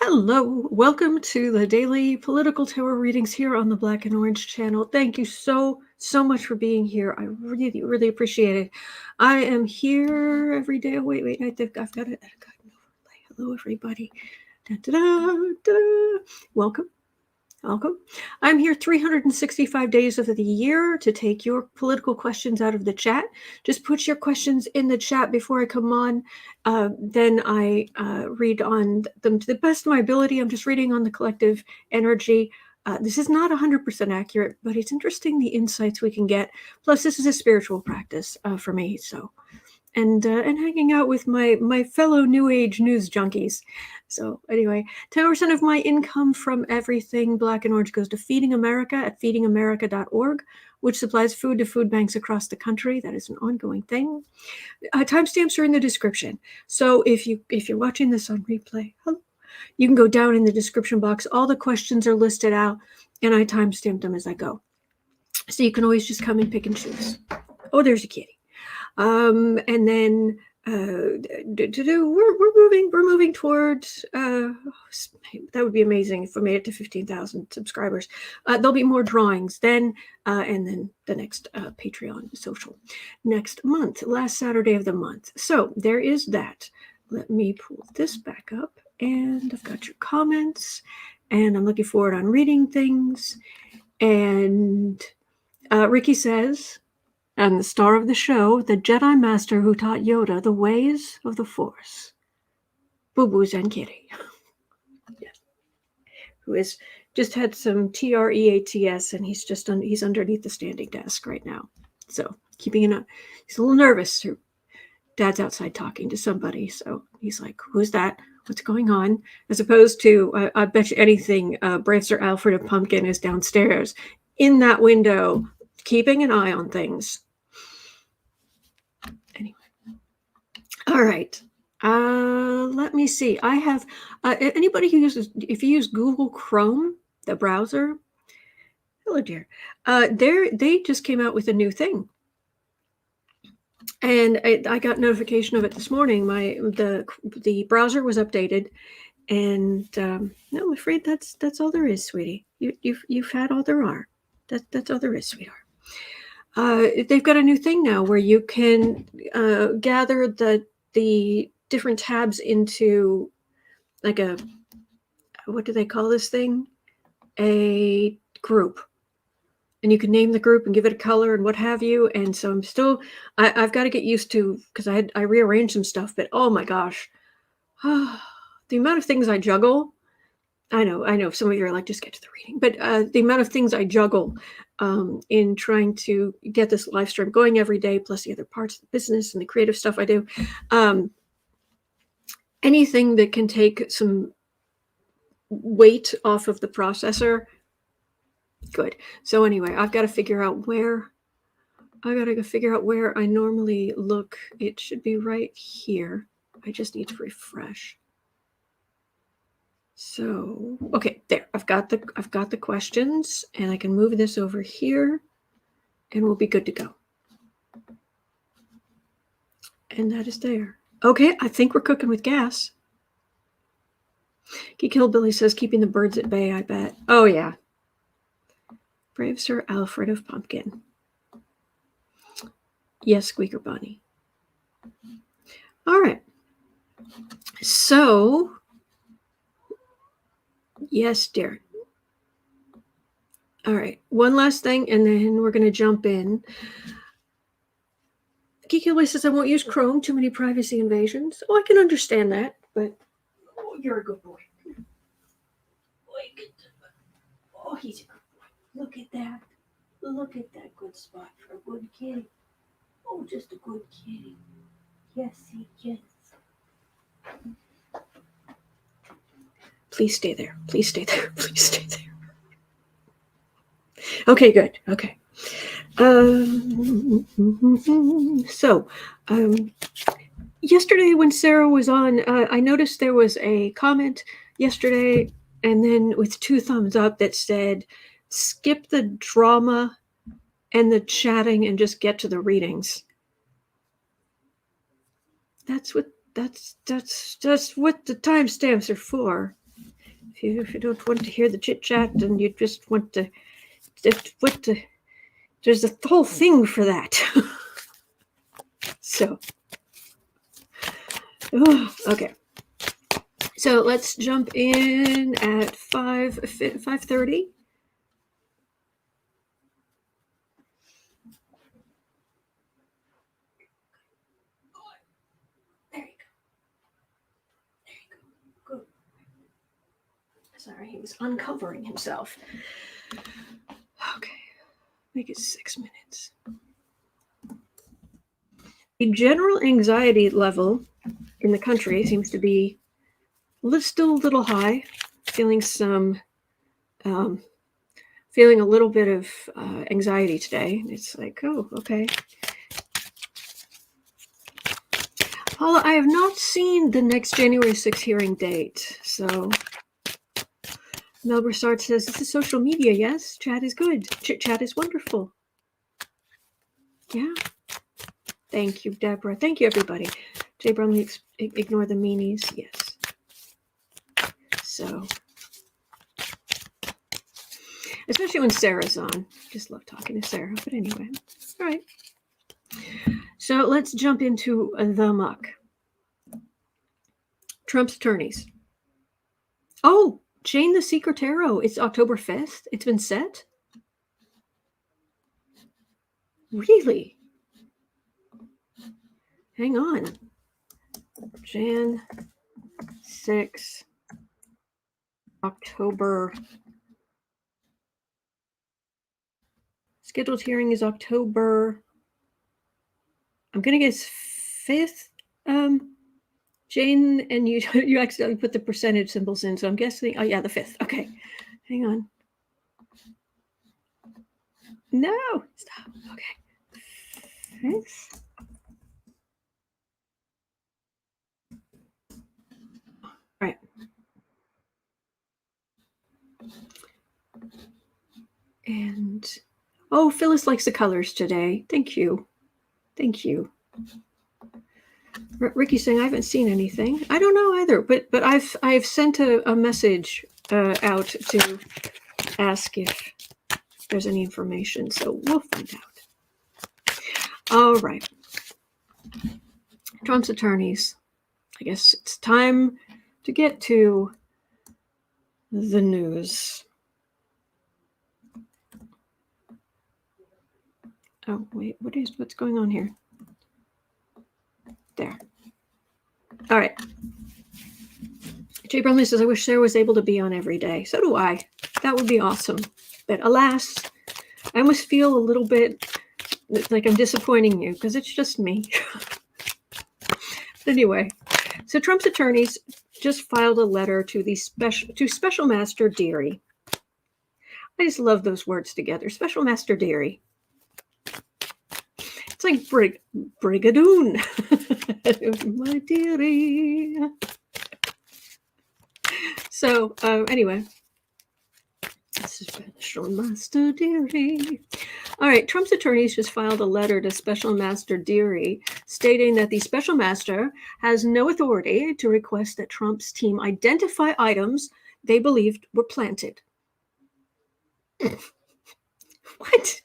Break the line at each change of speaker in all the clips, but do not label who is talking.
Hello, welcome to the daily political tarot readings here on the Black and Orange channel. Thank you so much for being here. I really appreciate it. I am here every day. Wait, I think I've got it. Hello, everybody. Welcome. I'm here 365 days of the year to take your political questions out of the chat. Just put your questions in the chat before I come on. Then I read on them to the best of my ability. I'm just reading on the collective energy. This is not 100% accurate, but it's interesting the insights we can get. Plus, this is a spiritual practice for me. So, and hanging out with my fellow New Age news junkies. So anyway, 10% of my income from everything Black and Orange goes to Feeding America at feedingamerica.org, which supplies food to food banks across the country. That is an ongoing thing. Timestamps are in the description. So if you're watching this on replay, you can go down in the description box. All the questions are listed out, and I timestamped them as I go. So you can always just come and pick and choose. Oh, there's a kitty. And then we're moving towards that would be amazing if we made it to 15,000 subscribers. There'll be more drawings then, and then the next Patreon social next month, last Saturday of the month. So there is that. Let me pull this back up, and I've got your comments, and I'm looking forward on reading things. And Ricky says, and the star of the show, the Jedi Master who taught Yoda the ways of the Force, Boo-Boos and Kitty. Yes. Who has just had some TREATS, and he's underneath the standing desk right now. So keeping an eye. He's a little nervous. Dad's outside talking to somebody, so he's like, "Who's that? What's going on?" As opposed to, I bet you anything, Brave Sir Alfred of Pumpkin is downstairs in that window, keeping an eye on things. Anyway. All right. Let me see. I have anybody who uses, if you use Google Chrome, the browser. Hello, dear. They just came out with a new thing. And I got notification of it this morning. The browser was updated, and no, I'm afraid that's all there is, sweetie. You've had all there are. That's all there is, sweetheart. They've got a new thing now where you can gather the different tabs into like a, what do they call this thing? A group. And you can name the group and give it a color and what have you. And so I've got to get used to, because I rearranged some stuff, but oh my gosh, the amount of things I juggle. I know some of you are like, just get to the reading, but the amount of things I juggle in trying to get this live stream going every day, plus the other parts of the business and the creative stuff I do, anything that can take some weight off of the processor, good. So anyway, I've got to figure out where I normally look. It should be right here. I just need to refresh. So, okay, there. I've got the questions, and I can move this over here, and we'll be good to go. And that is there. Okay, I think we're cooking with gas. Geek Hillbilly says, keeping the birds at bay, I bet. Oh, yeah. Brave Sir Alfred of Pumpkin. Yes, Squeaker Bunny. All right. So, yes, dear. All right. One last thing, and then we're going to jump in. Geek Hillbilly says, I won't use Chrome. Too many privacy invasions. Oh, I can understand that, but you're a good boy. Oh, he's a good boy. Look at that. Look at that good spot for a good kitty. Oh, just a good kitty. Yes, he is. Please stay there. Please stay there. Please stay there. Okay, good. Okay. So, yesterday when Sarah was on, I noticed there was a comment yesterday, and then with 2 thumbs up that said, skip the drama and the chatting and just get to the readings. That's what the timestamps are for. If you don't want to hear the chit chat and you just want to, there's a whole thing for that. So, okay. So let's jump in at 5:30. There you go. Good. Sorry, he was uncovering himself. Okay, make it 6 minutes. The general anxiety level in the country seems to be still a little high. Feeling a little bit of anxiety today. It's like, oh, okay. Paula, I have not seen the next January 6th hearing date. So Mel Broussard says, this is social media, yes? Chat is good. Chit-chat is wonderful. Yeah. Thank you, Deborah. Thank you, everybody. Jay Brumley, ignore the meanies. Yes. So, especially when Sarah's on. Just love talking to Sarah. But anyway, all right. So let's jump into the muck. Trump's attorneys. Oh, Jane the Secretaro. It's October 5th. It's been set? Really? Hang on. Jan 6, October. Scheduled hearing is October. I'm going to guess 5th. Jane, and you accidentally put the percentage symbols in, so I'm guessing. Oh, yeah, the 5th. Okay. Hang on. No. Stop. Okay. 5th. All right. And, oh, Phyllis likes the colors today. Thank you. Thank you. Ricky's saying I haven't seen anything. I don't know either, but I've sent a message out to ask if there's any information, so we'll find out. All right. Trump's attorneys. I guess it's time to get to the news. Oh, wait, what's going on here? There. All right. Jay Brumley says, I wish Sarah was able to be on every day. So do I. That would be awesome. But alas, I almost feel a little bit like I'm disappointing you because it's just me. But anyway, so Trump's attorneys just filed a letter to Special Master Dearie. I just love those words together. Special Master Dearie. It's like Brigadoon. My dearie. So anyway, Special Master Dearie. All right, Trump's attorneys just filed a letter to Special Master Dearie stating that the Special Master has no authority to request that Trump's team identify items they believed were planted. What?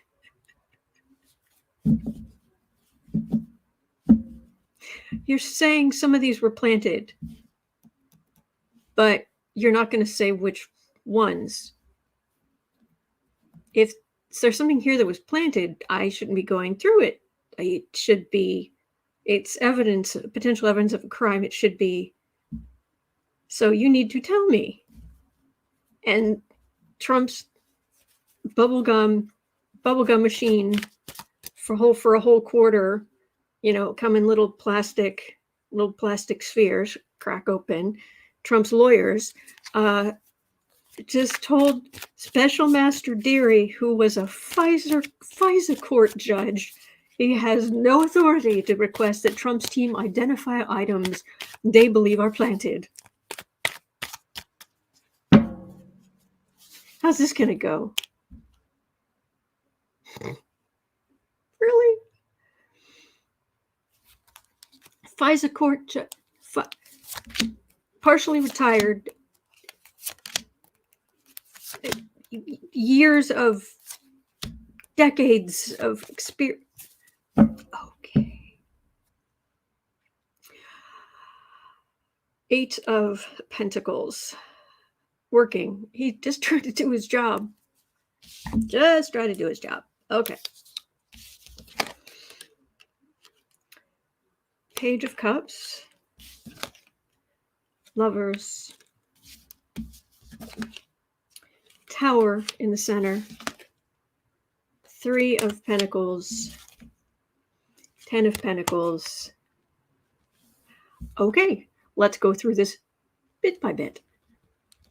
You're saying some of these were planted, but you're not going to say which ones. If there's something here that was planted, I shouldn't be going through it. It should be, it's evidence, potential evidence of a crime. It should be. So you need to tell me. And Trump's bubblegum machine for a whole quarter, come in little plastic spheres, crack open. Trump's lawyers just told Special Master Dearie, who was a FISA court judge, he has no authority to request that Trump's team identify items they believe are planted. How's this going to go? Really? FISA court judge, partially retired, years of decades of experience. Okay. 8 of Pentacles. Working. He just tried to do his job. Just try to do his job. Okay. Page of Cups. Lovers. Tower in the center. 3 of Pentacles. 10 of Pentacles. Okay, let's go through this bit by bit.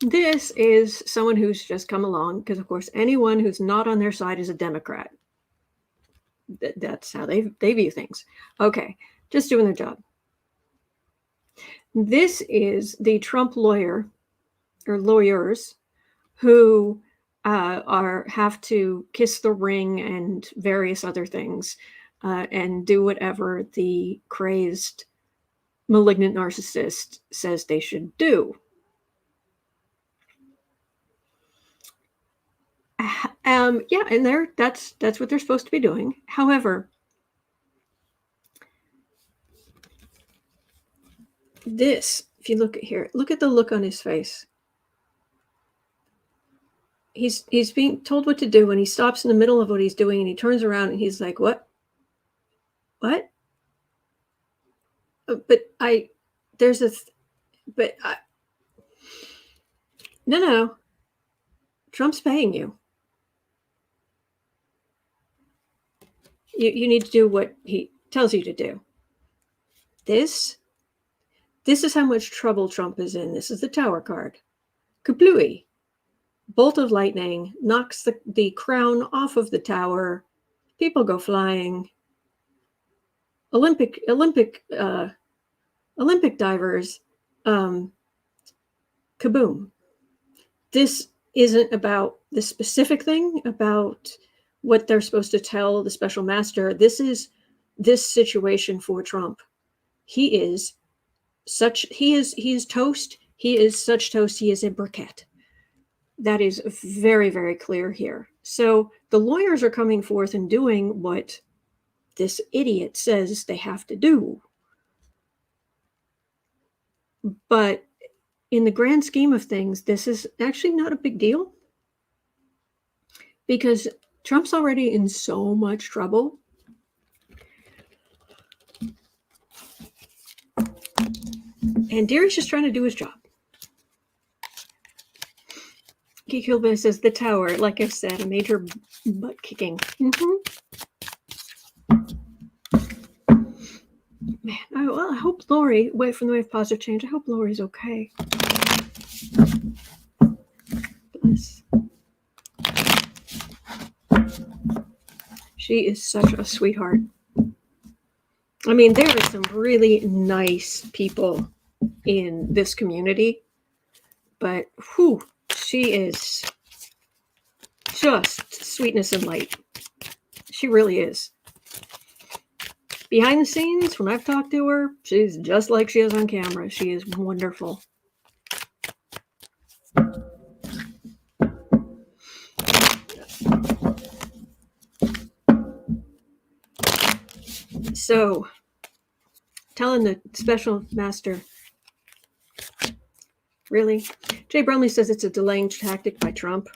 This is someone who's just come along, because of course anyone who's not on their side is a Democrat. That's how they view things. Okay, just doing their job. This is the Trump lawyer or lawyers who have to kiss the ring and various other things and do whatever the crazed malignant narcissist says they should do. Yeah, and that's what they're supposed to be doing. However, this, if you look at here, look at the look on his face. He's being told what to do, and he stops in the middle of what he's doing, and he turns around and he's like, "What? What? No. Trump's paying you. You need to do what he tells you to do. This is how much trouble Trump is in. This is the Tower card. Kablooey. Bolt of lightning knocks the crown off of the tower. People go flying. Olympic divers. Kaboom. This isn't about the specific thing about what they're supposed to tell the special master. This is this situation for Trump. He is toast. He is such toast. He is a briquette. That is very, very clear here. So the lawyers are coming forth and doing what this idiot says they have to do. But in the grand scheme of things, this is actually not a big deal, because Trump's already in so much trouble. And Dearie's just trying to do his job. Geekilba says the tower, like I said, a major butt kicking. Man, I hope Lori, away from the wave positive change, I hope Lori's okay. Bless. She is such a sweetheart. I mean, there are some really nice people in this community, but whew, she is just sweetness and light. She really is. Behind the scenes, when I've talked to her, she's just like she is on camera. She is wonderful. So, telling the special master, really? Jay Brumley says it's a delaying tactic by Trump.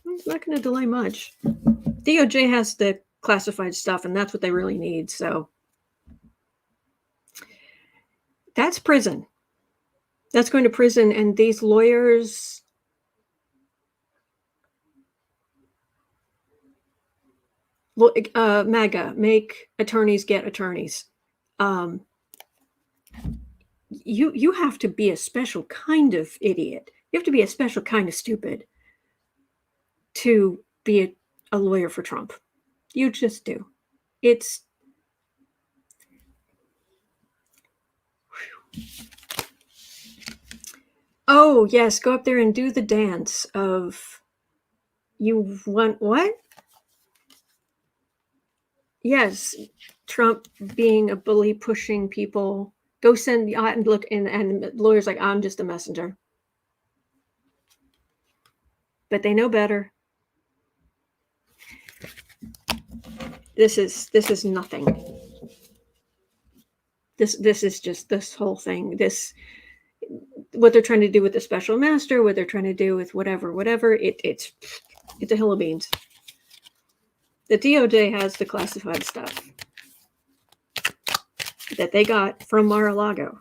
It's not going to delay much. DOJ has the classified stuff, and that's what they really need. So, that's prison. That's going to prison, and these lawyers, MAGA, make attorneys get attorneys. You have to be a special kind of idiot. You have to be a special kind of stupid to be a lawyer for Trump. You just do. It's oh yes, go up there and do the dance of you want what? Yes, Trump being a bully, pushing people. Go send the look, and lawyers like, I'm just a messenger. but they know better. This is nothing. This is just this whole thing. This, what they're trying to do with the special master, what they're trying to do with whatever. It's a hill of beans. The DOJ has the classified stuff that they got from Mar-a-Lago.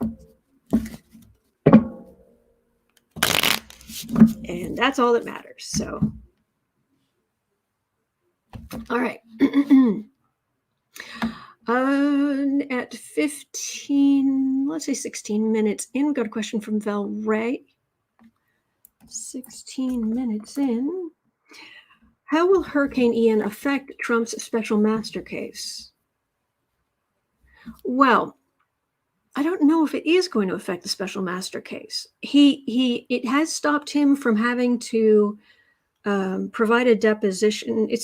And that's all that matters. So, all right. At 15, let's say 16 minutes in, we got a question from Val Ray. 16 minutes in. How will Hurricane Ian affect Trump's special master case? Well, I don't know if it is going to affect the special master case. It has stopped him from having to provide a deposition. It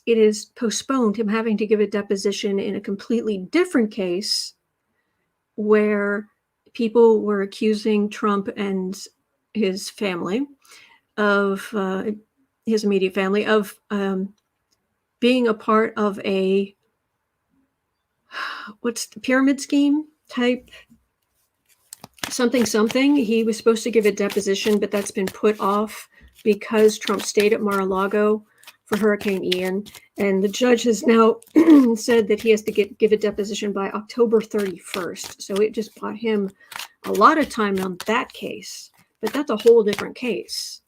is postponed him having to give a deposition in a completely different case where people were accusing Trump and his family of his immediate family of being a part of a what's the pyramid scheme type something. He was supposed to give a deposition, but that's been put off because Trump stayed at Mar-a-Lago for Hurricane Ian. And the judge has now said that he has to give a deposition by October 31st. So it just bought him a lot of time on that case. But that's a whole different case.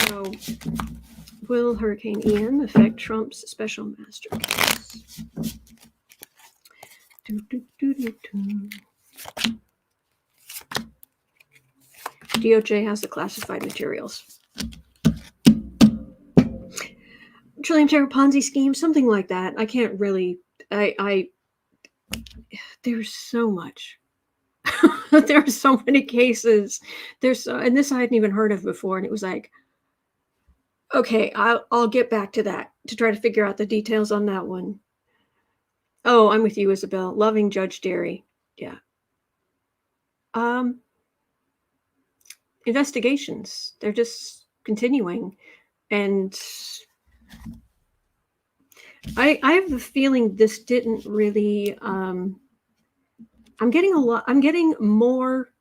So will Hurricane Ian affect Trump's special master case? DOJ has the classified materials. Trillium Terror Ponzi scheme, something like that. I can't really, there's so much. There are so many cases. And this I hadn't even heard of before. And it was like, okay, I'll get back to that to try to figure out the details on that one. Oh, I'm with you, Isabel. Loving Judge Dearie. Yeah. Investigations. They're just continuing. And I have the feeling this didn't really I'm getting more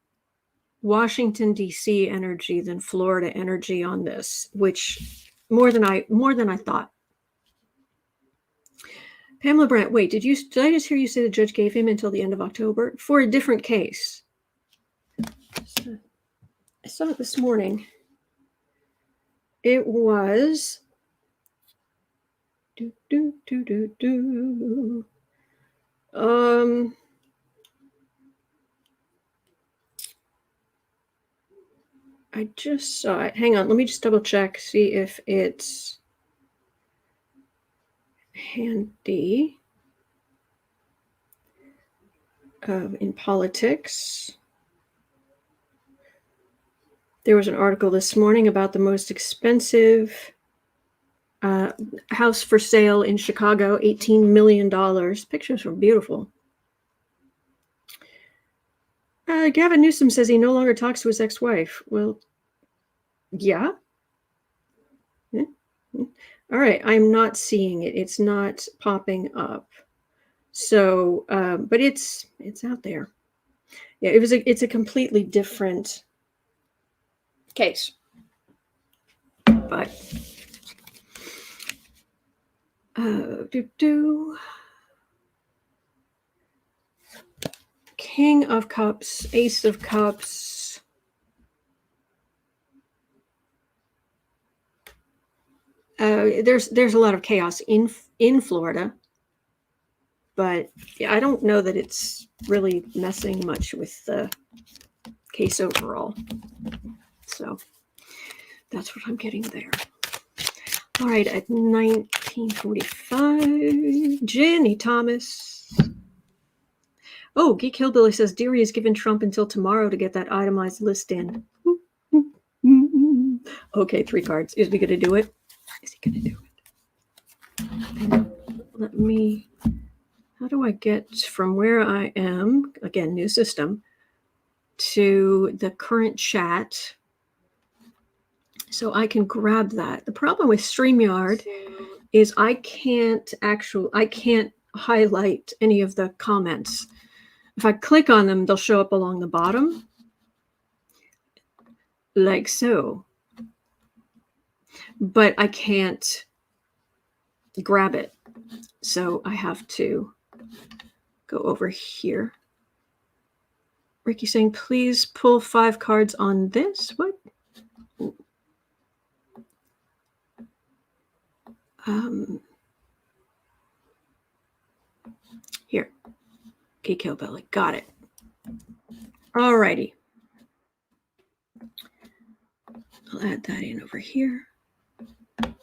Washington DC energy than Florida energy on this, which more than I thought. Pamela Brandt, wait, did I just hear you say the judge gave him until the end of October for a different case? I saw it this morning. It was I just saw it. Hang on, let me just double check, see if it's handy. In politics. There was an article this morning about the most expensive house for sale in Chicago, $18 million. Pictures were beautiful. Gavin Newsom says he no longer talks to his ex-wife. Well, yeah. All right, I'm not seeing it. It's not popping up. So, but it's out there. Yeah, it's a completely different case. But King of Cups, Ace of Cups. There's a lot of chaos in Florida, but yeah, I don't know that it's really messing much with the case overall. So that's what I'm getting there. All right, at 1945, Ginni Thomas. Oh, Geek Hillbilly says Dearie has given Trump until tomorrow to get that itemized list in. Okay, 3 cards. Is he going to do it? Is he going to do it? Let me, how do I get from where I am, again, new system, to the current chat so I can grab that. The problem with StreamYard is I can't highlight any of the comments. If I click on them, they'll show up along the bottom, like so. But I can't grab it. So I have to go over here. Ricky saying, please pull 5 cards on this. What? Here. Geek Hillbilly. Got it. All righty. I'll add that in over here. All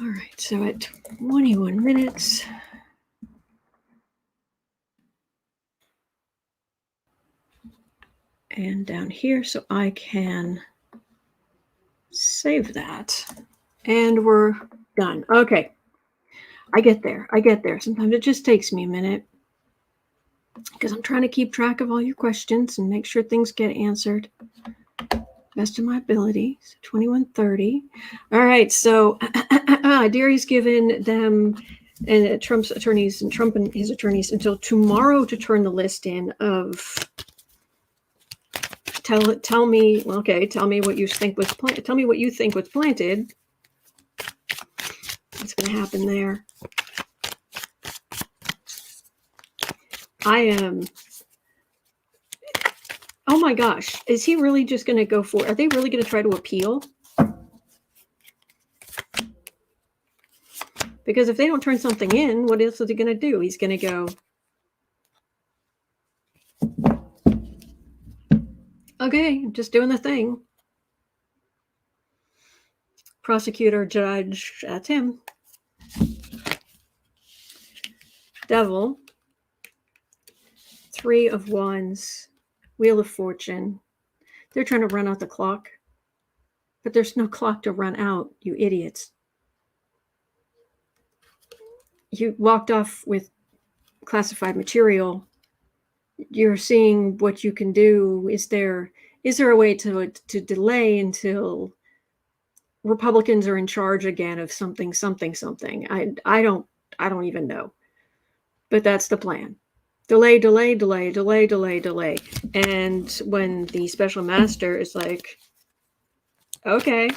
right. So at 21 minutes. And down here, so I can save that. And we're done. Okay. I get there. Sometimes it just takes me a minute because I'm trying to keep track of all your questions and make sure things get answered best of my ability. So 21:30. All right. So Dearie's given them and Trump's attorneys and Trump and his attorneys until tomorrow to turn the list in of tell me what you think was planted. Tell me what you think was planted. What's going to happen there? I am. Oh my gosh. Is he really just going to go for, are they really going to try to appeal? Because if they don't turn something in, what else is he going to do? He's going to go, okay, I'm just doing the thing. Prosecutor, judge, that's him. Devil. 3 of Wands. Wheel of Fortune. They're trying to run out the clock. But there's no clock to run out, you idiots. You walked off with classified material. You're seeing what you can do. Is there a way to delay until Republicans are in charge again of something? I don't even know. But that's the plan. Delay. And when the special master is like, okay,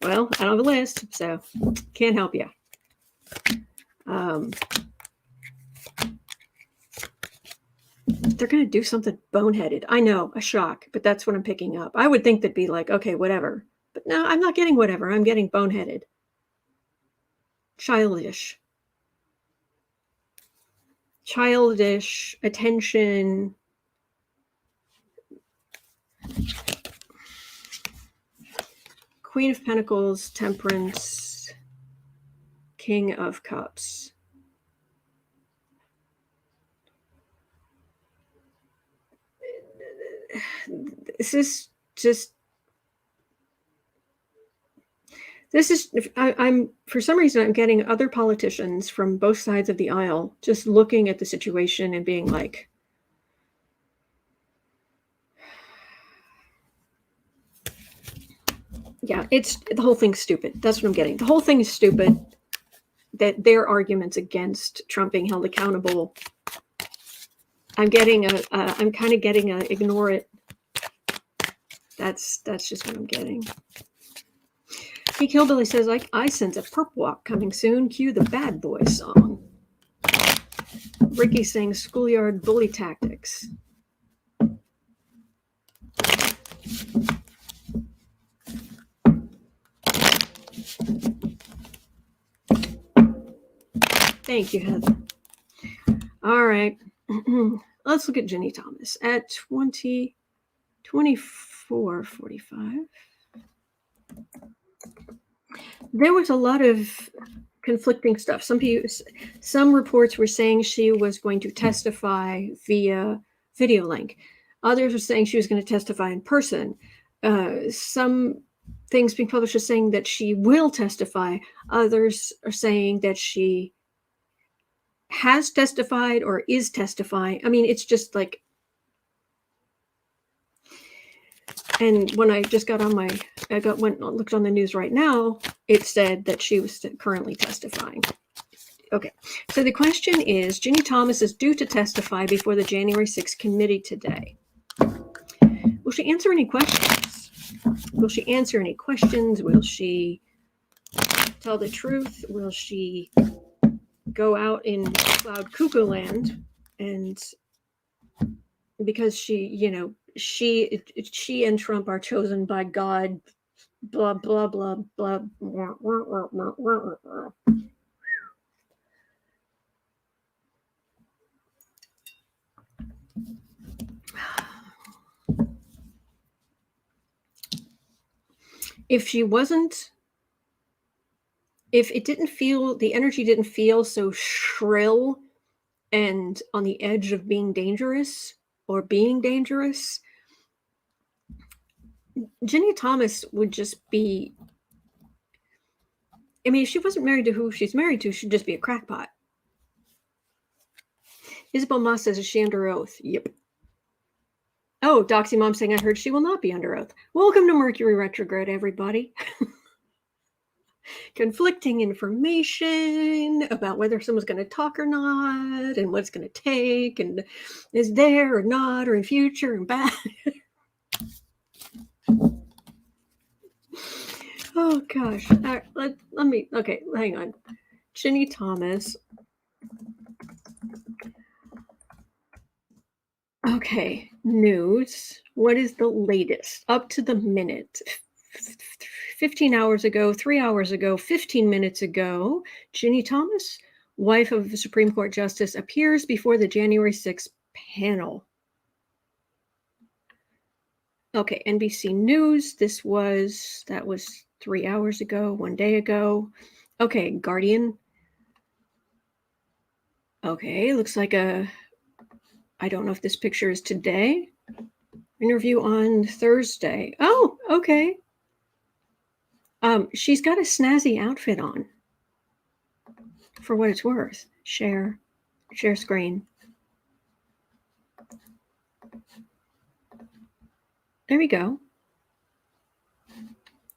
well, I don't have a list, so can't help you. They're going to do something boneheaded. I know, a shock, but that's what I'm picking up. I would think they'd be like, okay, whatever. But no, I'm not getting whatever. I'm getting boneheaded. Childish attention. Queen of Pentacles, Temperance, King of Cups. I'm for some reason I'm getting other politicians from both sides of the aisle just looking at the situation and being like, yeah, the whole thing's stupid. That's what I'm getting. The whole thing is stupid. That their arguments against Trump being held accountable. I'm kind of getting a ignore it. That's just what I'm getting. Geek Hillbilly says, I sense a perp walk coming soon. Cue the Bad Boy song. Ricky saying schoolyard bully tactics. Thank you, Heather. All right. Let's look at Ginni Thomas at 24:45. There was a lot of conflicting stuff. Some reports were saying she was going to testify via video link. Others were saying she was going to testify in person. Some things being published are saying that she will testify. Others are saying that she has testified or is testifying. I mean, it's just like, and when I just got on looked on the news right now, it said that she was currently testifying. Okay, so the question is, Ginni Thomas is due to testify before the January 6th committee today. Will she answer any questions? Will she answer any questions? Will she tell the truth? Will she go out in cloud cuckoo land? And because she and Trump are chosen by God, blah, blah, blah, blah. If the energy didn't feel so shrill and on the edge of being dangerous, Ginni Thomas would just be, I mean, if she wasn't married to who she's married to, she'd just be a crackpot. Isabel Moss says, is she under oath? Yep. Oh, Doxy Mom saying, I heard she will not be under oath. Welcome to Mercury retrograde, everybody. Conflicting information about whether someone's going to talk or not, and what it's going to take, and is there or not, or in future and back. Oh gosh. All right, let me. Okay, hang on. Ginni Thomas. Okay, news. What is the latest? Up to the minute. 15 hours ago, 3 hours ago, 15 minutes ago, Ginni Thomas, wife of the Supreme Court Justice, appears before the January 6th panel. Okay, NBC News. That was 3 hours ago, 1 day ago. Okay, Guardian. Okay, looks like I don't know if this picture is today. Interview on Thursday. Oh, okay. She's got a snazzy outfit on. For what it's worth. Share screen. There we go.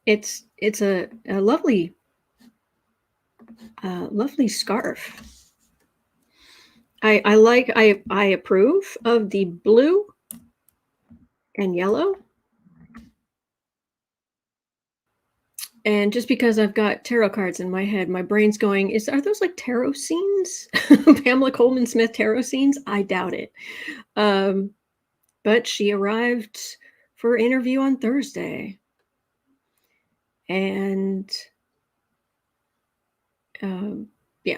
It's a lovely scarf. I approve of the blue and yellow. And just because I've got tarot cards in my head, my brain's going, are those like tarot scenes? Pamela Coleman Smith tarot scenes? I doubt it. But she arrived for an interview on Thursday. And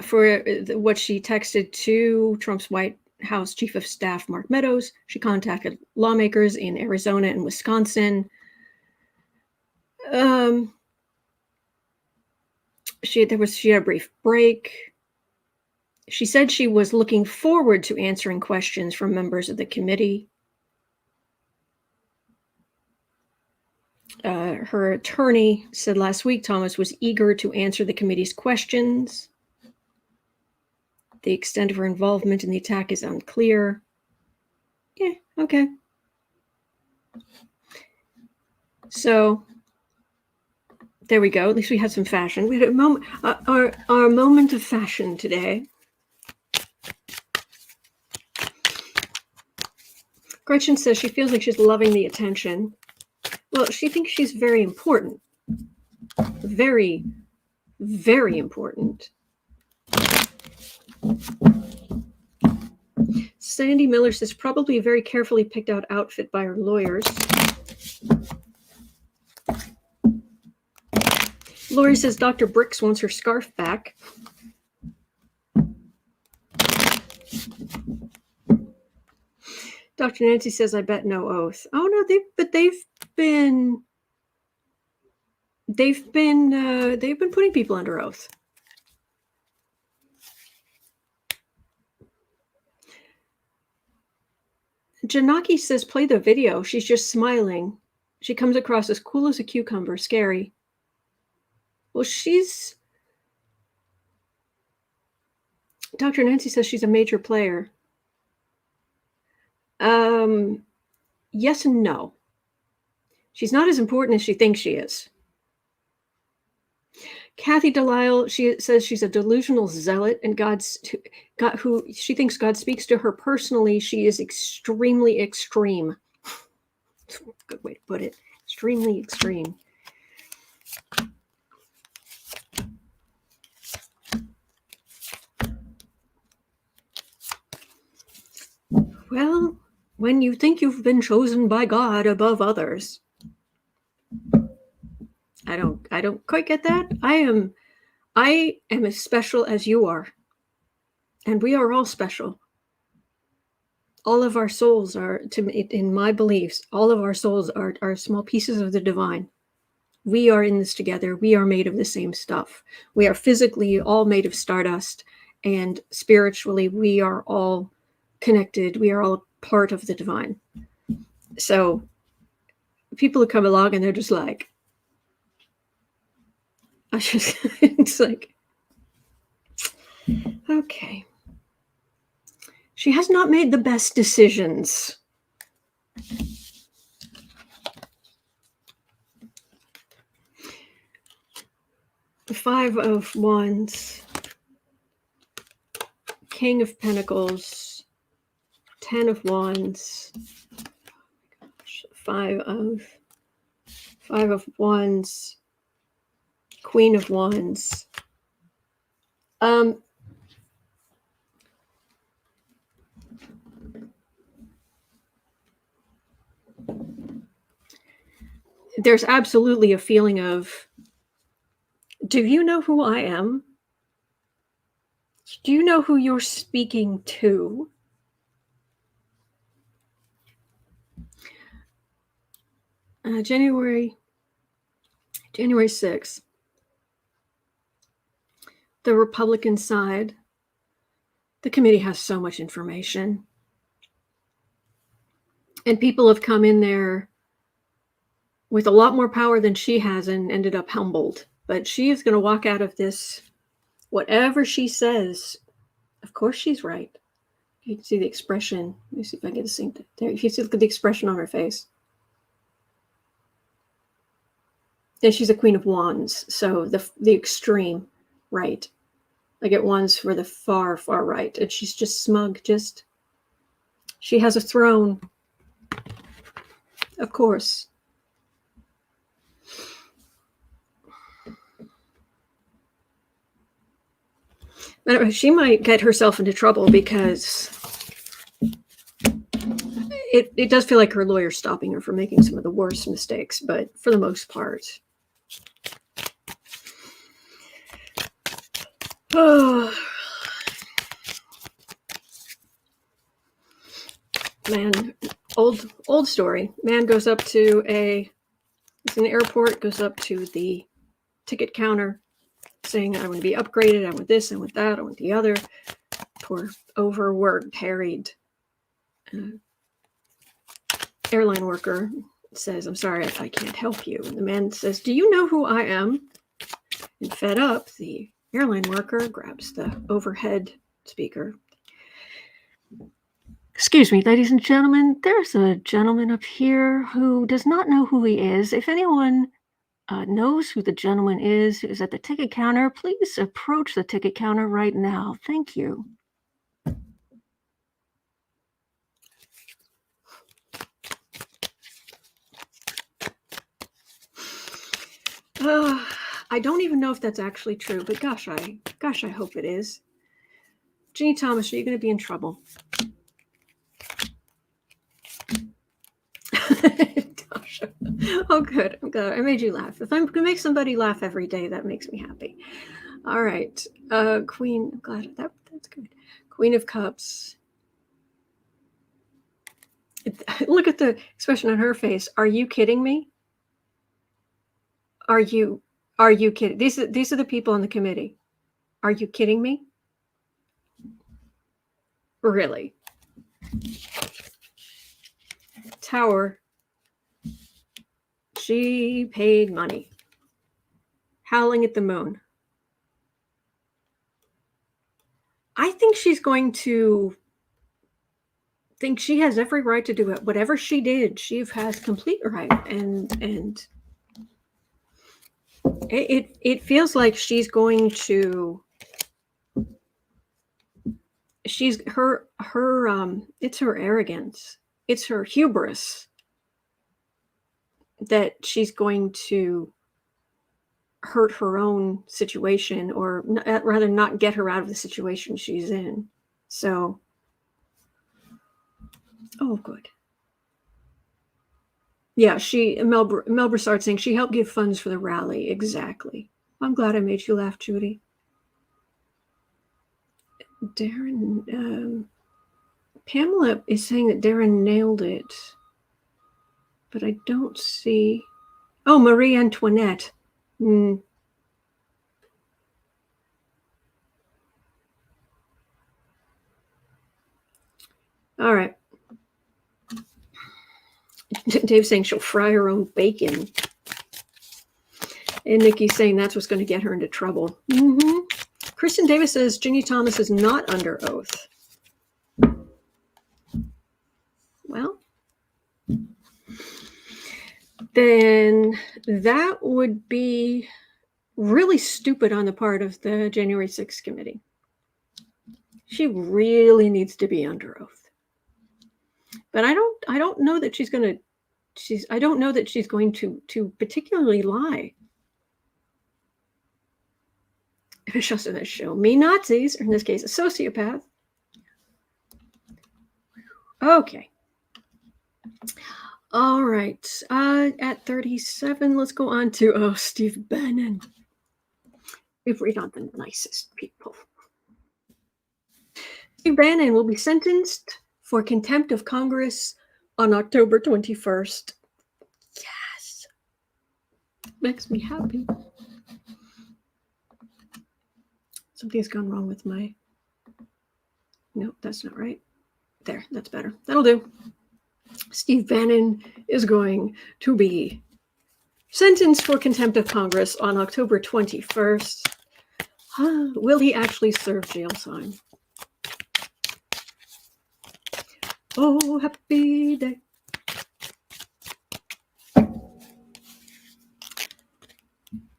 for what she texted to Trump's White House Chief of Staff, Mark Meadows, she contacted lawmakers in Arizona and Wisconsin. She had a brief break. She said she was looking forward to answering questions from members of the committee. Her attorney said last week Thomas was eager to answer the committee's questions. The extent of her involvement in the attack is unclear. Yeah, okay. So there we go. At least we had some fashion. We had a moment, our moment of fashion today. Gretchen says she feels like she's loving the attention. Well, she thinks she's very important. Very, very important. Sandy Miller says probably a very carefully picked out outfit by her lawyers. Lori says Dr. Bricks wants her scarf back. Dr. Nancy says, I bet no oath. Oh no, they've been putting people under oath. Janaki says, play the video. She's just smiling. She comes across as cool as a cucumber. Scary. Well, she's Dr. Nancy says she's a major player. Yes and no. She's not as important as she thinks she is. Kathy Delisle, she says she's a delusional zealot, and God, who she thinks God speaks to her personally. She is extremely extreme. Good way to put it. Extremely extreme. Well, when you think you've been chosen by God above others, I don't quite get that. I am as special as you are, and we are all special. All of our souls are, in my beliefs, all of our souls are small pieces of the divine. We are in this together. We are made of the same stuff. We are physically all made of stardust, and spiritually, we are all connected. We are all part of the divine. So people who come along and they're just like, it's like, okay. She has not made the best decisions. The 5 of Wands, King of Pentacles, 10 of Wands, 5 of Wands, Queen of Wands. There's absolutely a feeling of, do you know who I am? Do you know who you're speaking to? January 6th, the Republican side, the committee has so much information. And people have come in there with a lot more power than she has and ended up humbled. But she is going to walk out of this, whatever she says, of course she's right. You can see the expression. Let me see if I can get the sync there. If you see, look at the expression on her face. And she's a Queen of Wands, so the extreme right. I get wands for the far, far right. And she's just smug, she has a throne. Of course. She might get herself into trouble because it does feel like her lawyer's stopping her from making some of the worst mistakes, but for the most part. Oh. Man, old story. Man goes up to it's an airport, goes up to the ticket counter saying, I want to be upgraded, I want this, I want that, I want the other. Poor overworked, harried airline worker says, I'm sorry, I can't help you. And the man says, do you know who I am? And fed up, the airline worker grabs the overhead speaker. Excuse me, ladies and gentlemen, there's a gentleman up here who does not know who he is. If anyone knows who the gentleman is who's at the ticket counter, please approach the ticket counter right now. Thank you. I don't even know if that's actually true, but gosh, I hope it is. Ginni Thomas, are you going to be in trouble? Oh, good. I'm glad I made you laugh. If I'm going to make somebody laugh every day, that makes me happy. All right. Queen, I'm glad that's good. Queen of Cups. Look at the expression on her face. Are you kidding me? Are you kidding? These are the people on the committee. Are you kidding me? Really? Tower. She paid money. Howling at the moon. I think she's going to think she has every right to do it. Whatever she did, she has complete right. And it feels like she's going to, she's her it's her arrogance, it's her hubris that she's going to hurt her own situation, or rather not get her out of the situation she's in. So, oh, good. Yeah, Mel Broussard saying she helped give funds for the rally. Exactly. I'm glad I made you laugh, Judy. Darren, Pamela is saying that Darren nailed it, but I don't see. Oh, Marie Antoinette. All right. Dave's saying she'll fry her own bacon. And Nikki's saying that's what's going to get her into trouble. Kristen Davis says Ginni Thomas is not under oath. Well, then that would be really stupid on the part of the January 6th committee. She really needs to be under oath. But I don't know that she's going to, I don't know that she's going to particularly lie. It's just in this show. Me Nazis, or in this case, a sociopath. Okay. All right. At 37, let's go on to Steve Bannon. We've read on the nicest people. Steve Bannon will be sentenced for contempt of Congress on October 21st. Yes. Makes me happy. Something's gone wrong with my... No, that's not right. There, that's better. That'll do. Steve Bannon is going to be sentenced for contempt of Congress on October 21st. Will he actually serve jail time? Oh, happy day.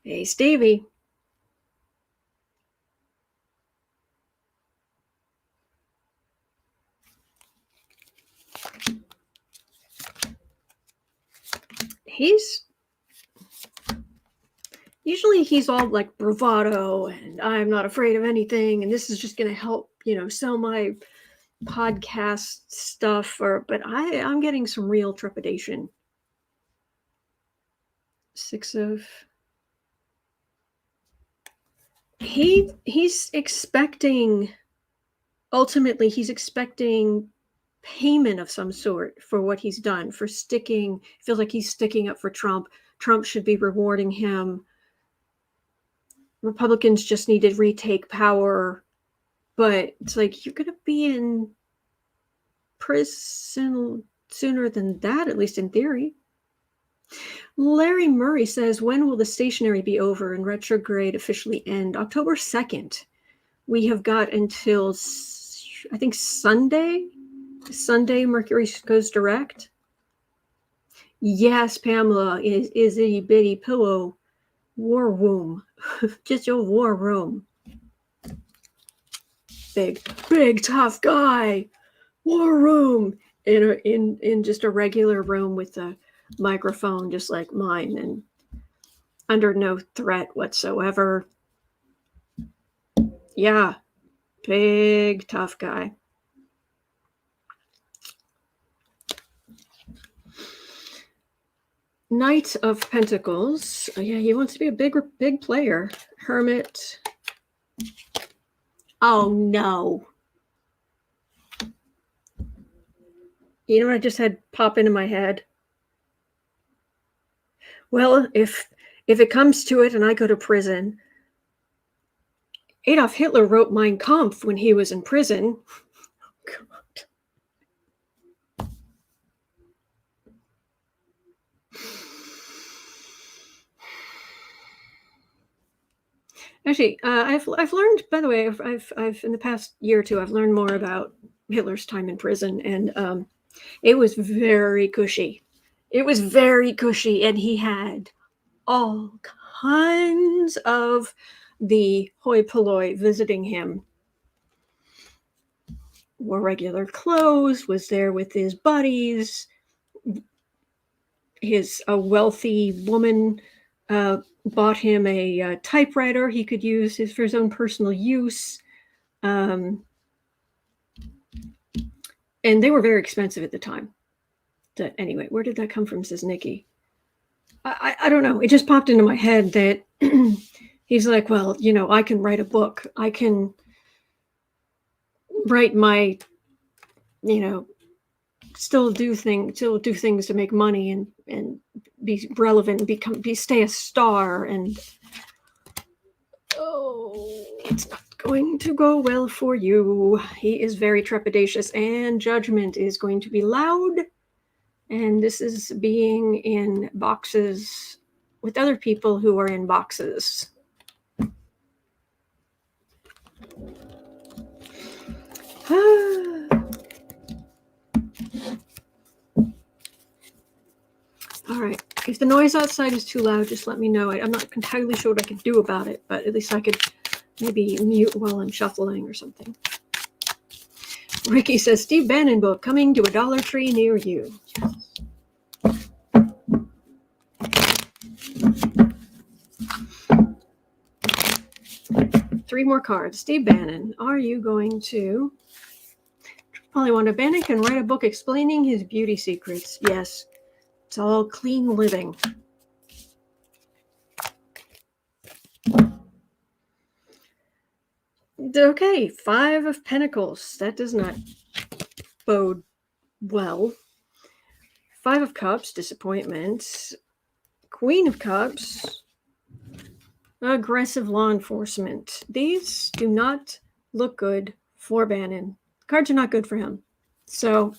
Hey, Stevie. He's all like bravado and I'm not afraid of anything, and this is just going to help, sell my podcast stuff. But I'm getting some real trepidation. 6 of... He's expecting, ultimately, he's expecting payment of some sort for what he's done, for feels like he's sticking up for Trump. Trump should be rewarding him. Republicans just need to retake power. But it's like, you're going to be in prison sooner than that, at least in theory. Larry Murray says, when will the stationary be over and retrograde officially end? October 2nd. We have got until, I think, Sunday. Sunday, Mercury goes direct. Yes, Pamela, is itty bitty pillow war womb. Just your war room. Big tough guy. War room. In just a regular room with a microphone just like mine, and under no threat whatsoever. Yeah. Big tough guy. Knight of Pentacles. Yeah, he wants to be a big player. Hermit. Oh no. You know what I just had pop into my head? Well, if it comes to it and I go to prison, Adolf Hitler wrote Mein Kampf when he was in prison. God. Actually, I've learned. By the way, I've in the past year or two, I've learned more about Hitler's time in prison, and it was very cushy. It was very cushy, and he had all kinds of the hoi polloi visiting him. Wore regular clothes, was there with his buddies. A wealthy woman bought him a typewriter he could use for his own personal use. And they were very expensive at the time. Anyway, where did that come from, says Nikki. I don't know. It just popped into my head that he's like, well, I can write a book. I can write my, still do things to make money and be relevant and stay a star. And it's not going to go well for you. He is very trepidatious, and judgment is going to be loud. And this is being in boxes with other people who are in boxes. All right. If the noise outside is too loud, just let me know. I'm not entirely sure what I can do about it, but at least I could maybe mute while I'm shuffling or something. Ricky says, Steve Bannon book coming to a Dollar Tree near you. Yes. Three more cards. Steve Bannon, are you going to... Probably wonder, Bannon can write a book explaining his beauty secrets. Yes. It's all clean living. Okay, 5 of Pentacles. That does not bode well. 5 of Cups, disappointment. Queen of Cups, aggressive law enforcement. These do not look good for Bannon. Cards are not good for him. So,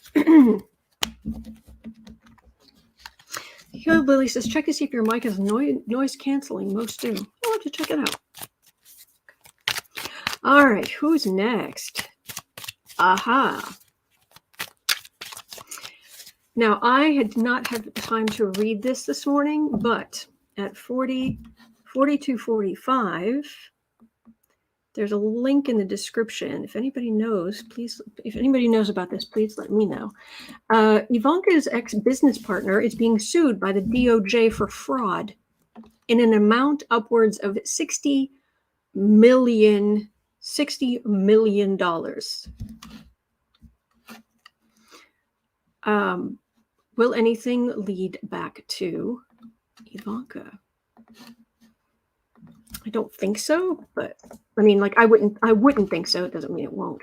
Lily says, check to see if your mic has noise canceling. Most do. I'll have to check it out. All right, who's next? Aha. Now, I had not had time to read this morning, but at 42:45, there's a link in the description. If anybody knows, please, if anybody knows about this, please let me know. Ivanka's ex-business partner is being sued by the DOJ for fraud in an amount upwards of $60 million. Will anything lead back to Ivanka? I don't think so, but I mean, like, I wouldn't think so. It doesn't mean it won't.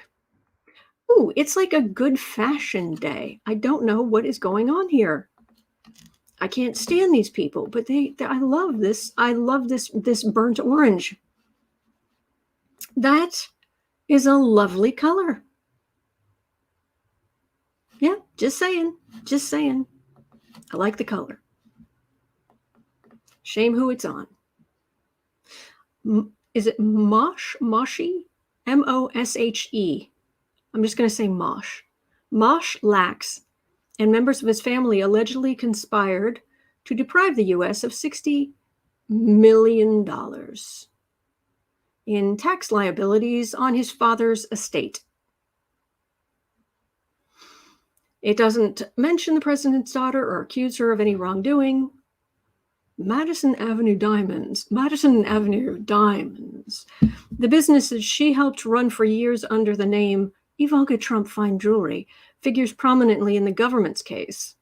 Ooh, it's like a good fashion day. I don't know what is going on here. I can't stand these people, but I love this. I love this burnt orange. That is a lovely color. Yeah, just saying. Just saying. I like the color. Shame who it's on. Is it Mosh? Moshe? M-O-S-H-E. I'm just going to say Mosh. Mosh Lax and members of his family allegedly conspired to deprive the U.S. of $60 million in tax liabilities on his father's estate. It doesn't mention the president's daughter or accuse her of any wrongdoing. Madison Avenue Diamonds. The business that she helped run for years under the name Ivanka Trump Fine Jewelry figures prominently in the government's case.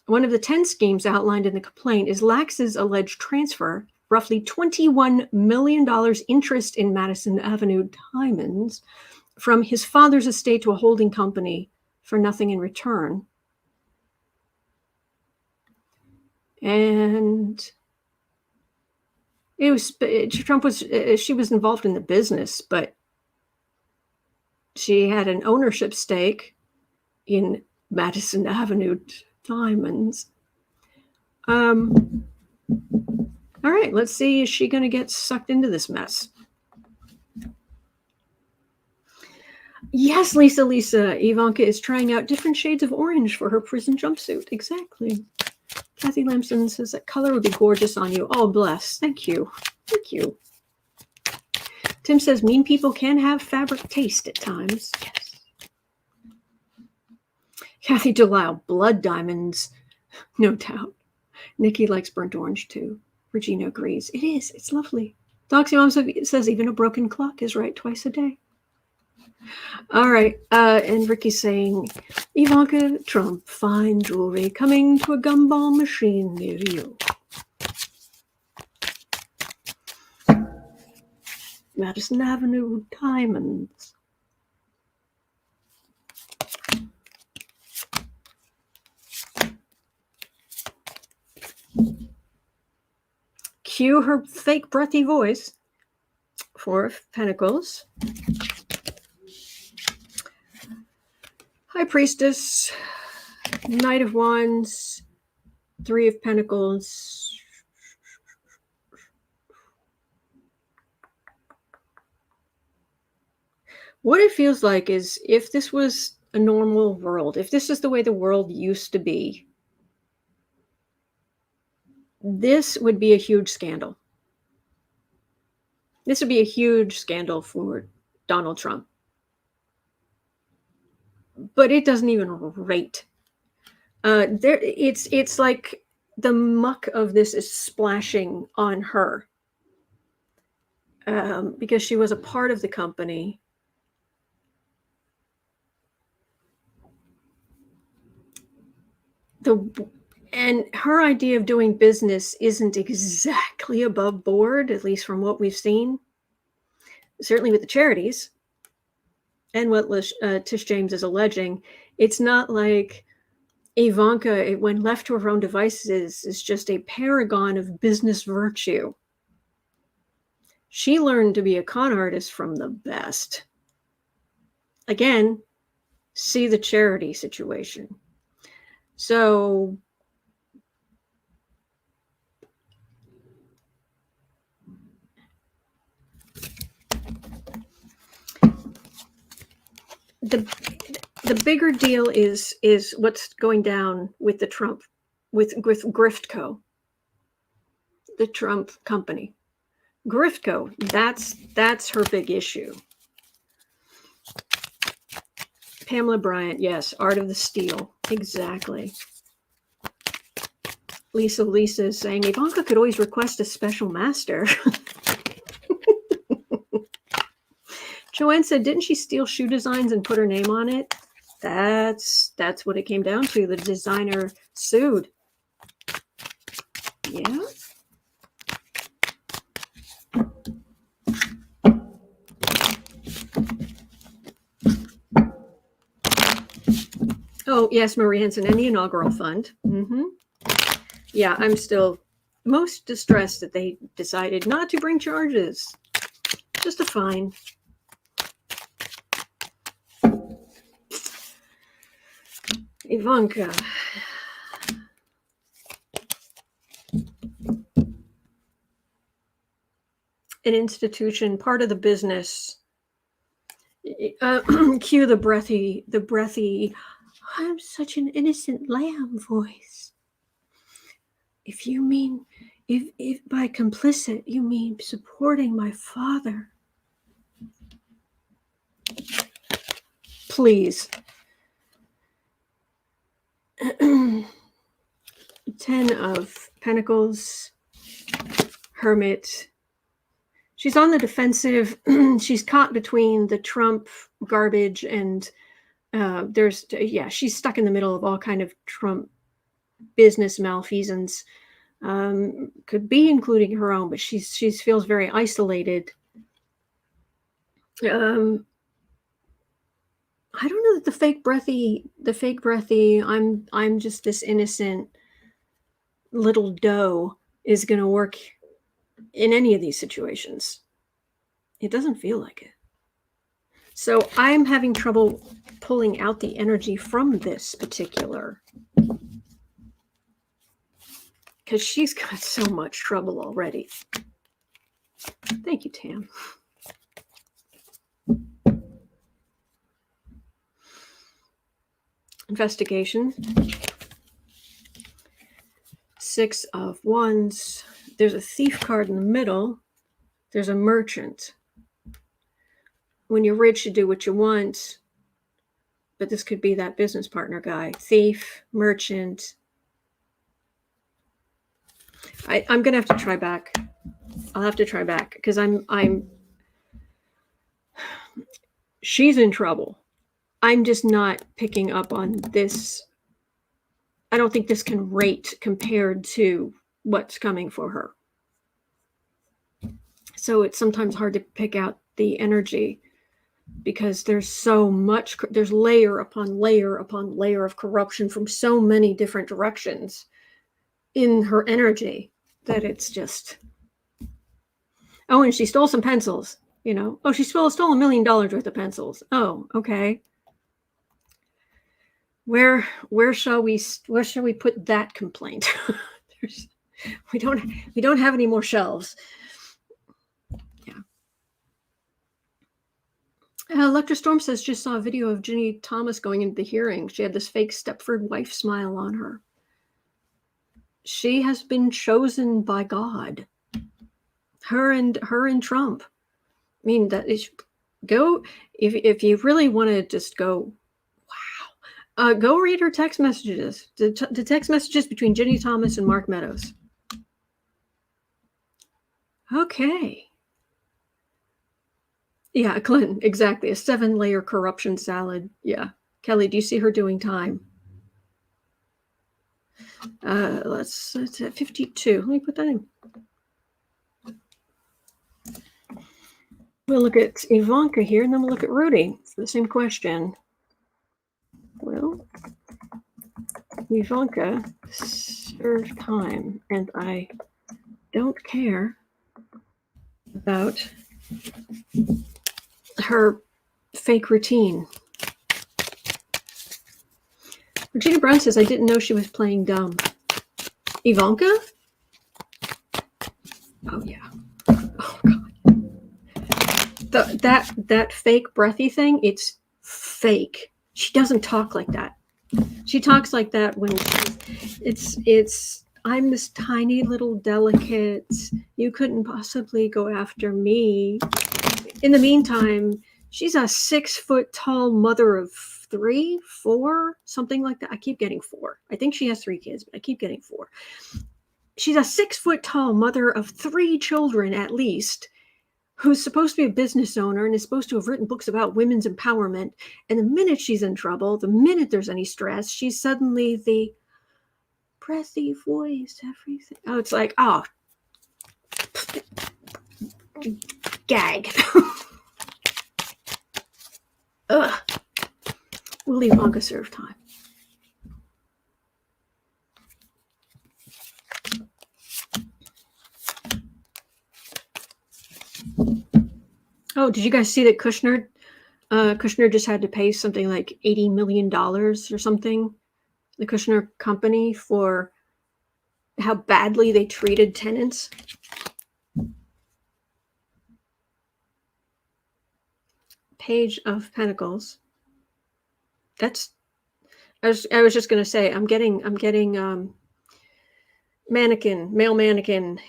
One of the 10 schemes outlined in the complaint is Lax's alleged transfer, roughly $21 million interest in Madison Avenue Diamonds, from his father's estate to a holding company for nothing in return. And she was involved in the business, but she had an ownership stake in Madison Avenue Diamonds. All right, let's see. Is she going to get sucked into this mess? Yes, Lisa. Ivanka is trying out different shades of orange for her prison jumpsuit. Exactly. Kathy Lamson says that color would be gorgeous on you. Oh, bless. Thank you. Thank you. Tim says mean people can have fabric taste at times. Yes. Kathy Delisle, blood diamonds. No doubt. Nikki likes burnt orange too. Regina agrees. It is. It's lovely. Doxy Mom says even a broken clock is right twice a day. All right. And Ricky's saying, Ivanka Trump, fine jewelry coming to a gumball machine near you. Madison Avenue diamonds. Cue her fake breathy voice. Four of Pentacles. High Priestess. Knight of Wands. Three of Pentacles. What it feels like is if this was a normal world, if this is the way the world used to be, this would be a huge scandal. This would be a huge scandal for Donald Trump. But it doesn't even rate. It's like the muck of this is splashing on her because she was a part of the company. And her idea of doing business isn't exactly above board, at least from what we've seen. Certainly with the charities and what Tish James is alleging. It's not like Ivanka, when left to her own devices, is just a paragon of business virtue. She learned to be a con artist from the best. Again, see the charity situation. So the bigger deal is what's going down with the Trump, with Griftco, the Trump company. Griftco, that's her big issue. Pamela Bryant, yes, Art of the Steal, exactly. Lisa is saying Ivanka could always request a special master. Joanne said, didn't she steal shoe designs and put her name on it? That's what it came down to. The designer sued. Yeah. Oh, yes, Marie Hansen, and the inaugural fund. Mm-hmm. Yeah, I'm still most distressed that they decided not to bring charges. Just a fine. Ivanka. An institution, part of the business. Cue the breathy, I'm such an innocent lamb voice. If you mean, if by complicit you mean supporting my father, please. 10 of Pentacles, Hermit. She's on the defensive. She's caught between the Trump garbage and she's stuck in the middle of all kind of Trump business malfeasance. Could be including her own, but she feels very isolated. I don't know that the fake breathy, I'm just this innocent little doe is going to work in any of these situations. It doesn't feel like it. So I'm having trouble pulling out the energy from this particular because she's got so much trouble already. Thank you, Tam. Investigation. 6 of Wands. There's a thief card in the middle. There's a merchant. When you're rich, you do what you want. But this could be that business partner guy. Thief, merchant. I'm going to have to try back. I'll have to try back because she's in trouble. I'm just not picking up on this. I don't think this can rate compared to what's coming for her. So it's sometimes hard to pick out the energy because there's so much, there's layer upon layer upon layer of corruption from so many different directions in her energy that it's just, oh, and she stole some pencils, you know. Oh, she stole $1 million worth of pencils. Oh, okay. Where shall we put that complaint? we don't have any more shelves. Yeah. Electra Storm says, just saw a video of Ginni Thomas going into the hearing. She had this fake Stepford wife smile on her. She has been chosen by God. Her and Trump. I mean, that is, go if you really want to just go, wow. Go read her text messages. The text messages between Ginni Thomas and Mark Meadows. Okay. Yeah, Clinton, exactly. A 7-layer corruption salad. Yeah. Kelly, do you see her doing time? It's at 52. Let me put that in. We'll look at Ivanka here, and then we'll look at Rudy for the same question. Will Ivanka serve time? And I don't care about her fake routine. Regina Brown says, I didn't know she was playing dumb. Ivanka? Oh, yeah. Oh, God. That fake breathy thing, it's fake. She doesn't talk like that. She talks like that when it's I'm this tiny little delicate, you couldn't possibly go after me. In the meantime, she's a 6 foot tall mother of 3, 4, something like that. I keep getting 4. I think she has 3 kids, but I keep getting 4. She's a 6 foot tall mother of 3 children at least, who's supposed to be a business owner and is supposed to have written books about women's empowerment. And the minute she's in trouble, the minute there's any stress, she's suddenly the breathy voice, everything. Oh, it's like, oh, gag. Ugh. Will Ivanka serve time? Oh, did you guys see that Kushner just had to pay something like $80 million or something, the Kushner company, for how badly they treated tenants? Page of Pentacles. That's, I was just going to say, I'm getting male mannequin,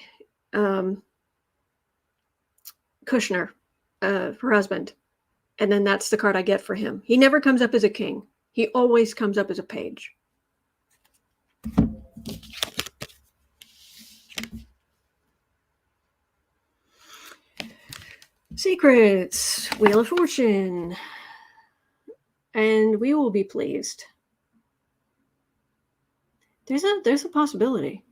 Kushner, her husband. And then that's the card I get for him. He never comes up as a king. He always comes up as a page. Secrets, Wheel of Fortune. And we will be pleased. There's a possibility.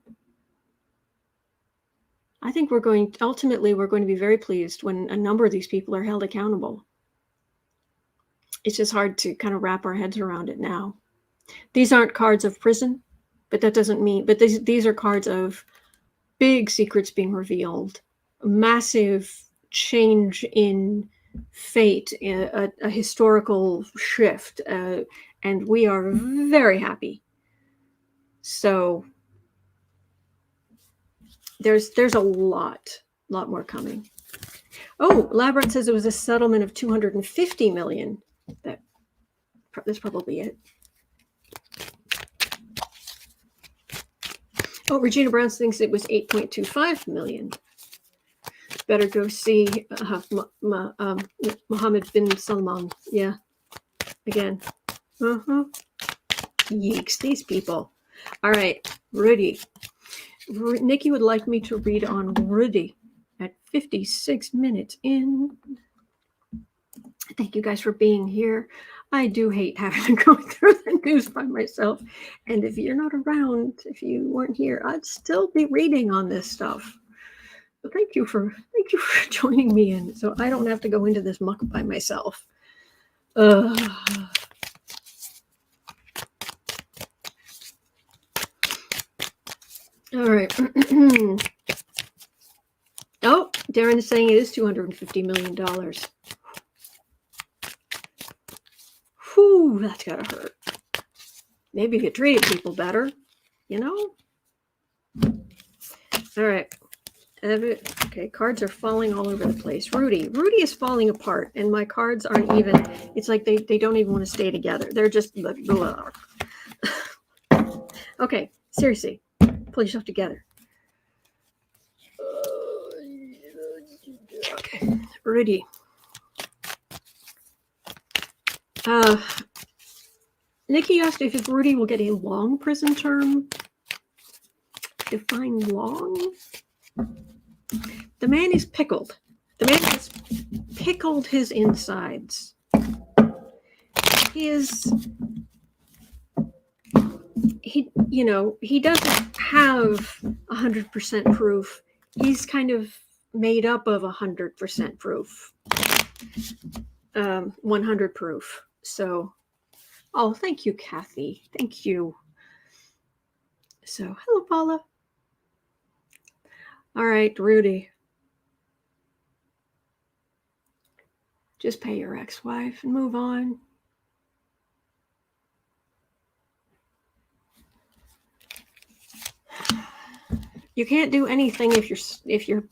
I think ultimately we're going to be very pleased when a number of these people are held accountable. It's just hard to kind of wrap our heads around it now. These aren't cards of prison, but that doesn't mean, but these are cards of big secrets being revealed, massive change in fate, a historical shift, and we are very happy. So there's a lot more coming. Oh, Labyrinth says it was a settlement of $250 million. That's probably it. Oh, Regina Brown thinks it was $8.25 million. Better go see Mohammed bin Salman. Yeah. Again. Yeeks, these people. All right, Rudy. Nikki would like me to read on Rudy at 56 minutes in. Thank you guys for being here. I do hate having to go through the news by myself. And if you're not around, if you weren't here, I'd still be reading on this stuff. But thank you for joining me in, so I don't have to go into this muck by myself. All right. Oh, Darren is saying it is $250 million. Whew, that's gotta hurt. Maybe if you treated people better, you know? All right. Okay, cards are falling all over the place. Rudy is falling apart, and my cards aren't even. It's like they don't even want to stay together. They're just blah. Okay, seriously, pull yourself together. Okay, Rudy. Nikki asked if Rudy will get a long prison term. Define long. The man is pickled. The man has pickled his insides. He doesn't have 100% proof. He's kind of made up of 100% proof. 100 proof. So, oh, thank you, Kathy. Thank you. So, hello, Paula. All right, Rudy. Just pay your ex-wife and move on. You can't do anything if you're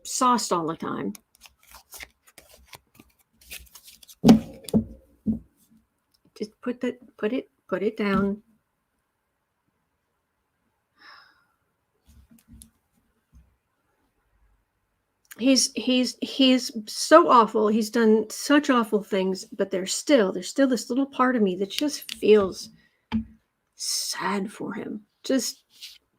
sauced all the time. Just put it down. He's so awful. He's done such awful things, but there's still this little part of me that just feels sad for him. Just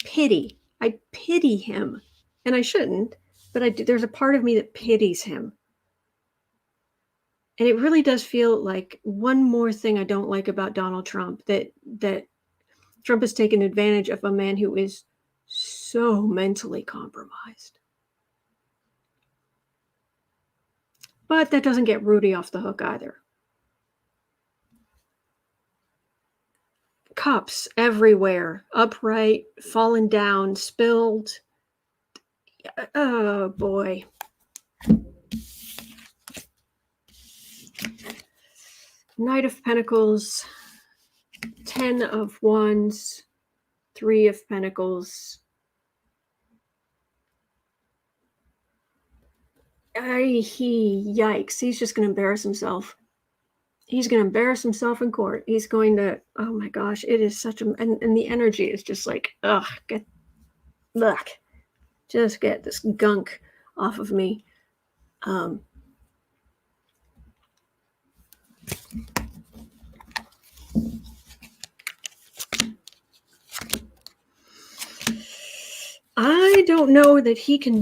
pity. I pity him, and I shouldn't, but I do. There's a part of me that pities him, and it really does feel like one more thing I don't like about Donald Trump, that Trump has taken advantage of a man who is so mentally compromised. But that doesn't get Rudy off the hook either. Cups everywhere, upright, fallen down, spilled. Oh boy. Knight of Pentacles, 10 of Wands, 3 of Pentacles. Yikes. He's just going to embarrass himself. He's going to embarrass himself in court. He's going to, oh my gosh, it is such a, and the energy is just like, just get this gunk off of me. I don't know that he can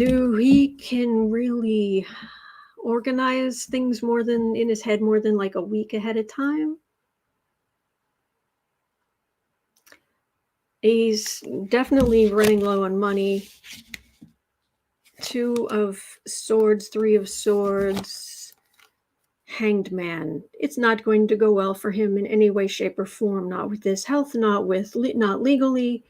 really organize things in his head more than like a week ahead of time. He's definitely running low on money. 2 of Swords, 3 of Swords, Hanged Man. It's not going to go well for him in any way, shape, or form. Not with his health, not legally.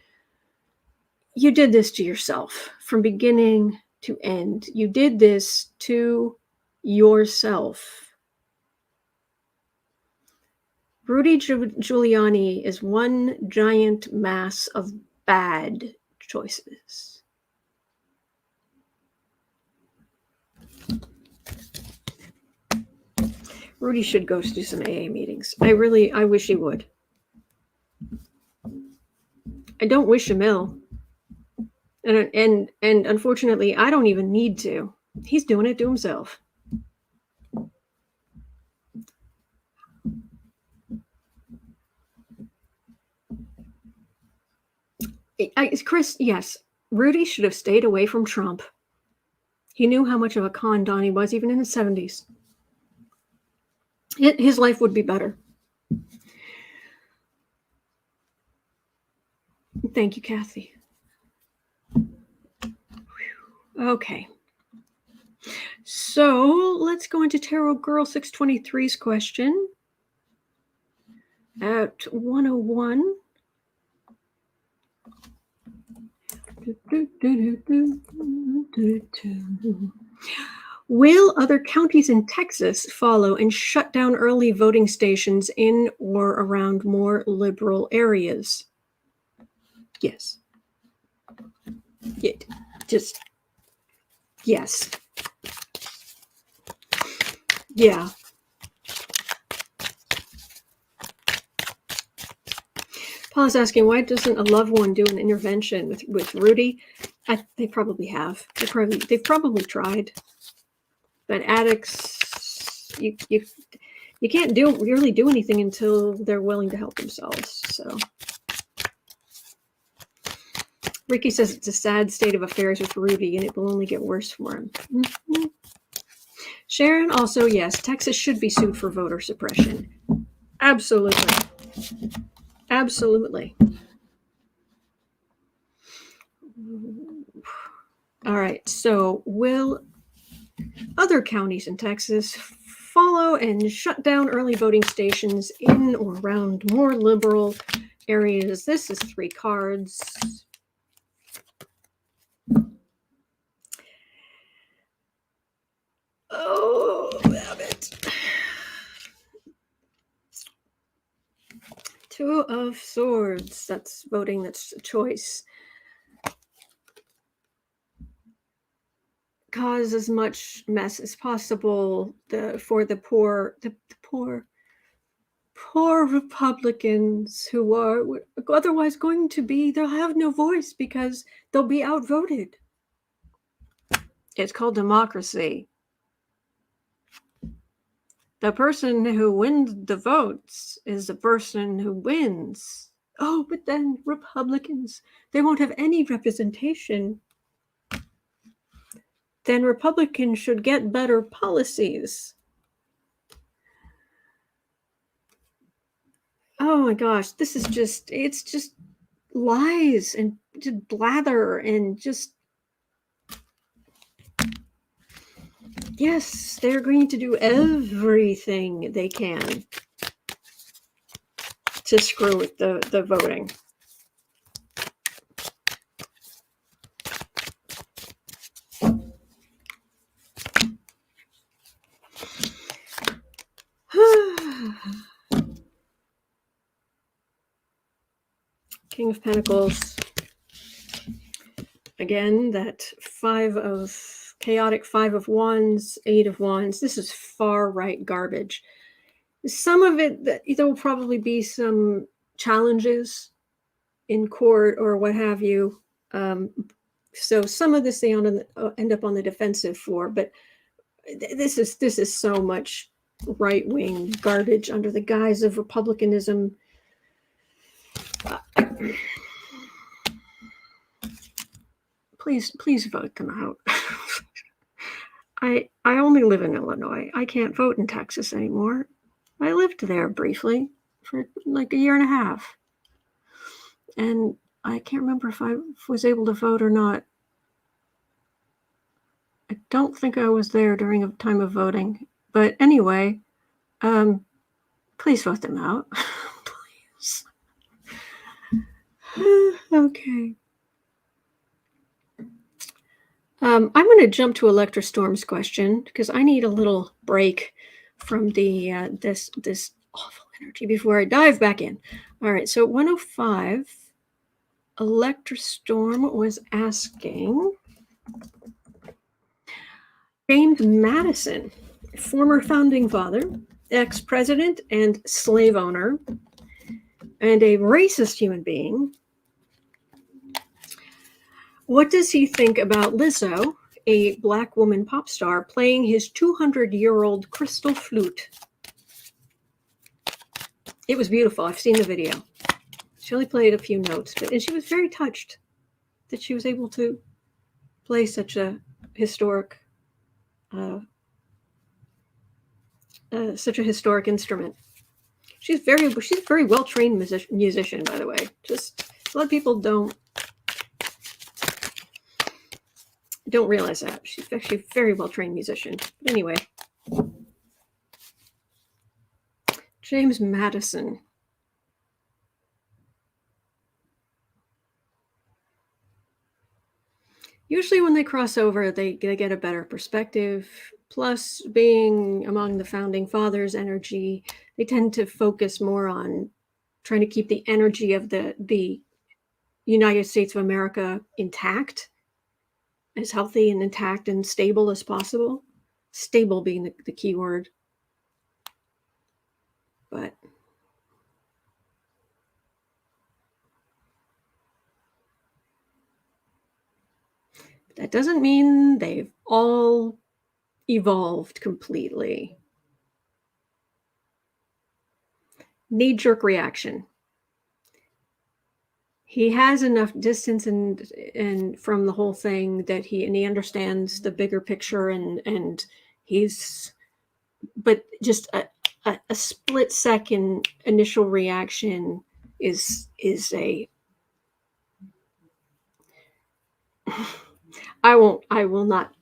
You did this to yourself from beginning to end. You did this to yourself. Rudy Giuliani is one giant mass of bad choices. Rudy should go to some AA meetings. I wish he would. I don't wish him ill. And unfortunately, I don't even need to. He's doing it to himself. Chris, yes, Rudy should have stayed away from Trump. He knew how much of a con Don he was, even in his 70s. His life would be better. Thank you, Kathy. Okay. So let's go into Tarot Girl 623's question at 101. Will other counties in Texas follow and shut down early voting stations in or around more liberal areas? Yes. Yes. Yeah. Paul's asking, why doesn't a loved one do an intervention with Rudy? They probably have. They've probably tried. But addicts, you can't really do anything until they're willing to help themselves. So Ricky says it's a sad state of affairs with Rudy, and it will only get worse for him. Mm-hmm. Sharon also, yes, Texas should be sued for voter suppression. Absolutely. Absolutely. All right. So will other counties in Texas follow and shut down early voting stations in or around more liberal areas? This is 3 cards. Oh, damn it. 2 of Swords. That's voting. That's a choice. Cause as much mess as possible for the poor Republicans who are otherwise going to be, they'll have no voice because they'll be outvoted. It's called democracy. The person who wins the votes is the person who wins. Oh, but then Republicans, they won't have any representation. Then Republicans should get better policies. Oh my gosh, it's just lies and just blather and just, yes, they're going to do everything they can to screw with the voting. King of Pentacles. Again, that 5 of chaotic, 5 of Wands, 8 of Wands. This is far right garbage. Some of it, there will probably be some challenges in court or what have you. So some of this they end up on the defensive for, but this is so much right-wing garbage under the guise of republicanism. Please vote them out. I only live in Illinois. I can't vote in Texas anymore. I lived there briefly for like a year and a half. And I can't remember if I was able to vote or not. I don't think I was there during a time of voting. But anyway, please vote them out. Please. Okay. I'm going to jump to Electra Storm's question because I need a little break from the this awful energy before I dive back in. All right, so 105, Electra Storm was asking James Madison former founding father, ex-president and slave owner, and a racist human being. What does he think about Lizzo, a black woman pop star, playing his 200-year-old crystal flute? It was beautiful. I've seen the video. She only played a few notes, and she was very touched that she was able to play such a historic instrument. She's a very well trained musician, by the way. Just a lot of people don't realize that. She's actually a very well trained musician. But anyway, James Madison. Usually when they cross over, they get a better perspective. Plus, being among the founding fathers' energy, they tend to focus more on trying to keep the energy of the United States of America intact, as healthy and intact and stable as possible. Stable being the key word. But that doesn't mean they've all evolved completely. Knee-jerk reaction. He has enough distance and from the whole thing that he understands the bigger picture and he's, but just a split second initial reaction is a I will not.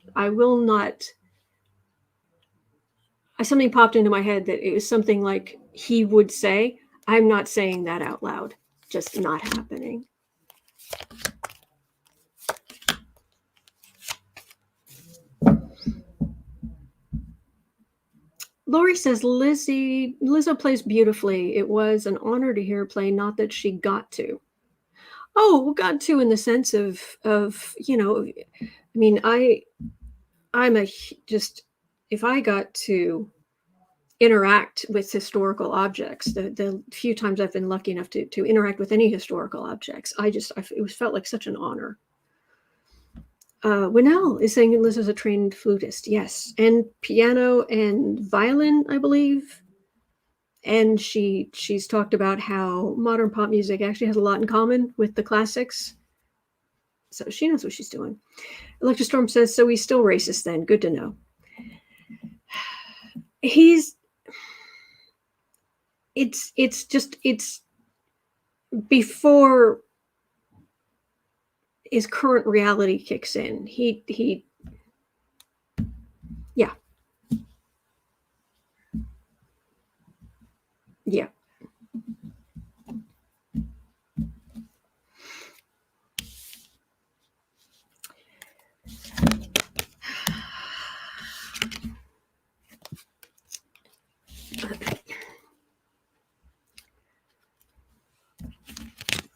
Something popped into my head that it was something like he would say. I'm not saying that out loud. Just not happening. Lori says Lizzo plays beautifully. It was an honor to hear her play, not that she got to. Oh, got to in the sense of I mean, if I got to interact with historical objects, the few times I've been lucky enough to interact with any historical objects, it felt like such an honor. Winnell is saying Liz is a trained flutist. Yes. And piano and violin, I believe. And she's talked about how modern pop music actually has a lot in common with the classics. So she knows what she's doing. Electrostorm says, so he's still racist then. Good to know. It's before his current reality kicks in. Yeah.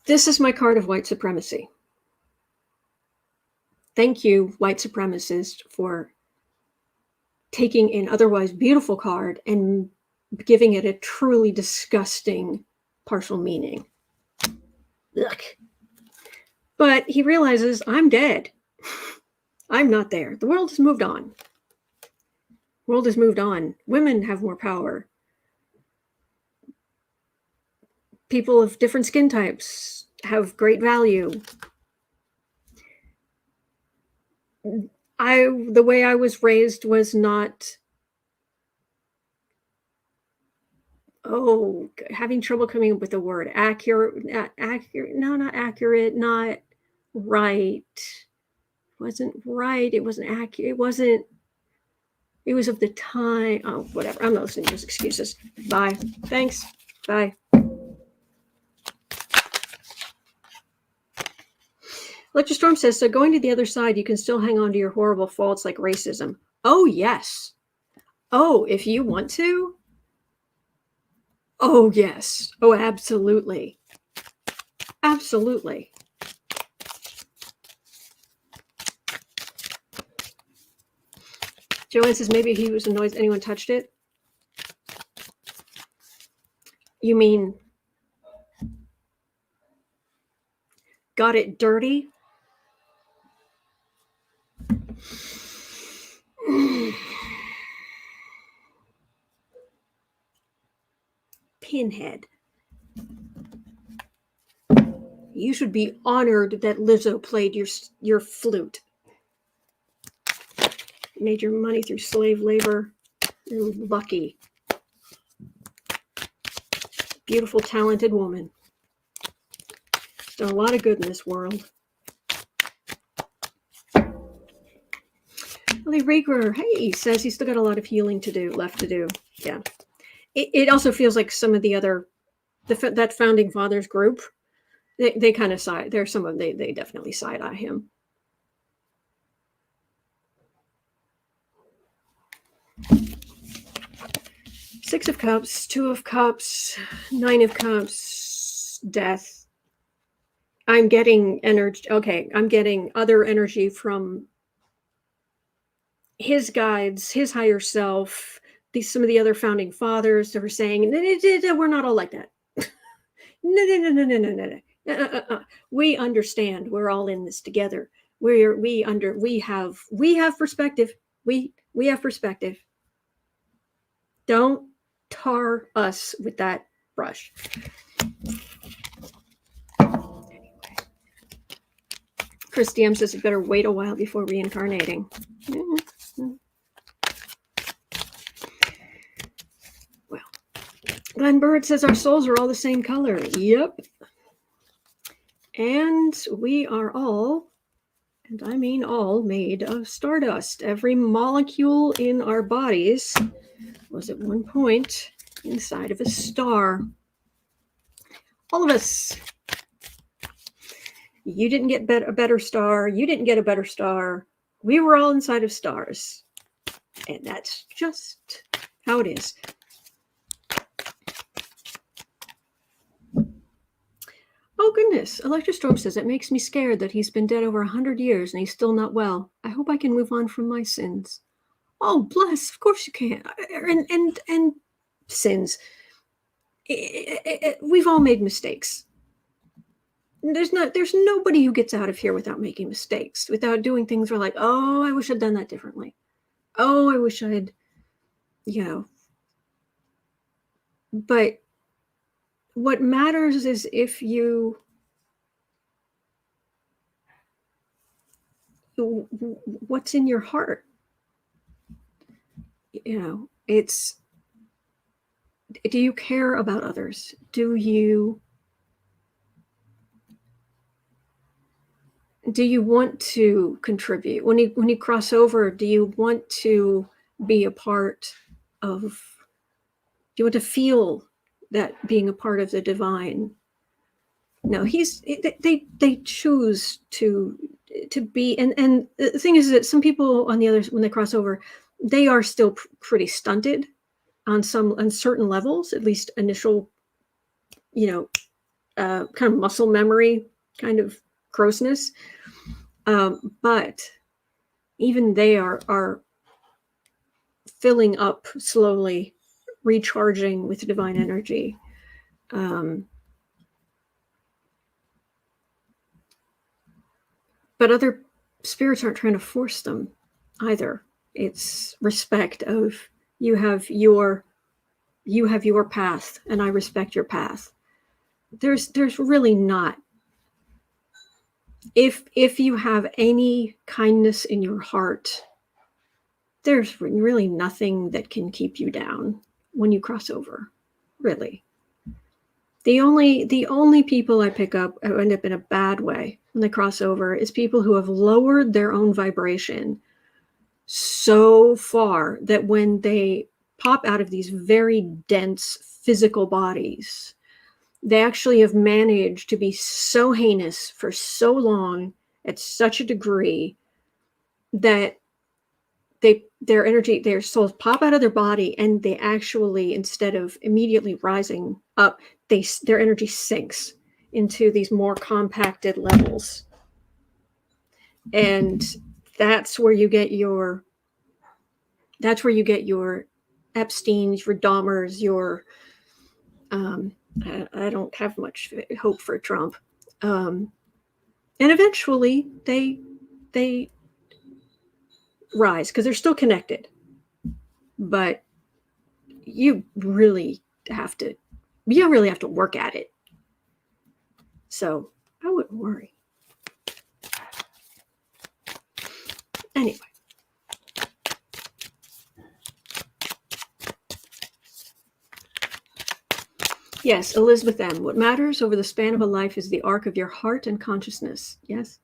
This is my card of white supremacy. Thank you, white supremacist, for taking an otherwise beautiful card and giving it a truly disgusting partial meaning. Ugh. But he realizes, I'm dead. I'm not there. The world has moved on. The world has moved on. Women have more power. People of different skin types have great value. The way I was raised was not, having trouble coming up with the word. Accurate, no, not accurate, not right. It wasn't right, it wasn't accurate, it was of the time. Oh, whatever, I'm not listening to those excuses. Bye. Thanks. Bye. Electrostorm says, so going to the other side, you can still hang on to your horrible faults like racism. Oh, yes. Oh, if you want to? Oh, yes. Oh, absolutely. Absolutely. Joanne says maybe he was annoyed anyone touched it. You mean got it dirty? Pinhead. You should be honored that Lizzo played your flute. Made your money through slave labor. You're lucky. Beautiful, talented woman. Done a lot of good in this world. Lee Rieger, hey, says he's still got a lot of healing to do, left to do. Yeah. It also feels like some of the other, that founding fathers group, they kind of side. There's some of them, they definitely side eye him. Six of Cups, Two of Cups, Nine of Cups, Death. I'm getting energy. Okay, I'm getting other energy from his guides, his higher self. Some of the other founding fathers that were saying, we're not all like that. No. We understand. We're all in this together. We have perspective. We have perspective. Don't tar us with that brush. Anyway. Chris DM says you better wait a while before reincarnating. Well, Glenn Bird says our souls are all the same color. Yep. And we are all, and I mean all, made of stardust. Every molecule in our bodies was at one point inside of a star. All of us. You didn't get a better star. You didn't get a better star. We were all inside of stars. And that's just how it is. Oh, goodness. Electrostorm says, it makes me scared that he's been dead over 100 years and he's still not well. I hope I can move on from my sins. Oh, bless. Of course you can. And sins. We've all made mistakes. There's nobody who gets out of here without making mistakes, without doing things where like, oh, I wish I'd done that differently. Oh, I wish I'd, but what matters is if what's in your heart. It's, do you care about others? Do you want to contribute? When you cross over, do you want to be a part of, do you want to feel that being a part of the divine? No, they choose to be, and the thing is that some people on the others, when they cross over, they are still pretty stunted on certain levels, at least initial, kind of muscle memory, kind of grossness. But even they are filling up slowly, recharging with divine energy. But other spirits aren't trying to force them either. It's respect of you have your path and I respect your path. There's really not. If you have any kindness in your heart, there's really nothing that can keep you down when you cross over. Really. The only people I pick up who end up in a bad way when they cross over is people who have lowered their own vibration so far that when they pop out of these very dense physical bodies, they actually have managed to be so heinous for so long at such a degree that their souls pop out of their body, and they actually, instead of immediately rising up, their energy sinks into these more compacted levels. And that's where you get your That's where you get your Epsteins, your Dahmers, your I don't have much hope for Trump. And eventually they rise because they're still connected. But you really have to work at it. So I wouldn't worry. Anyway. Yes, Elizabeth M. What matters over the span of a life is the arc of your heart and consciousness. Yes.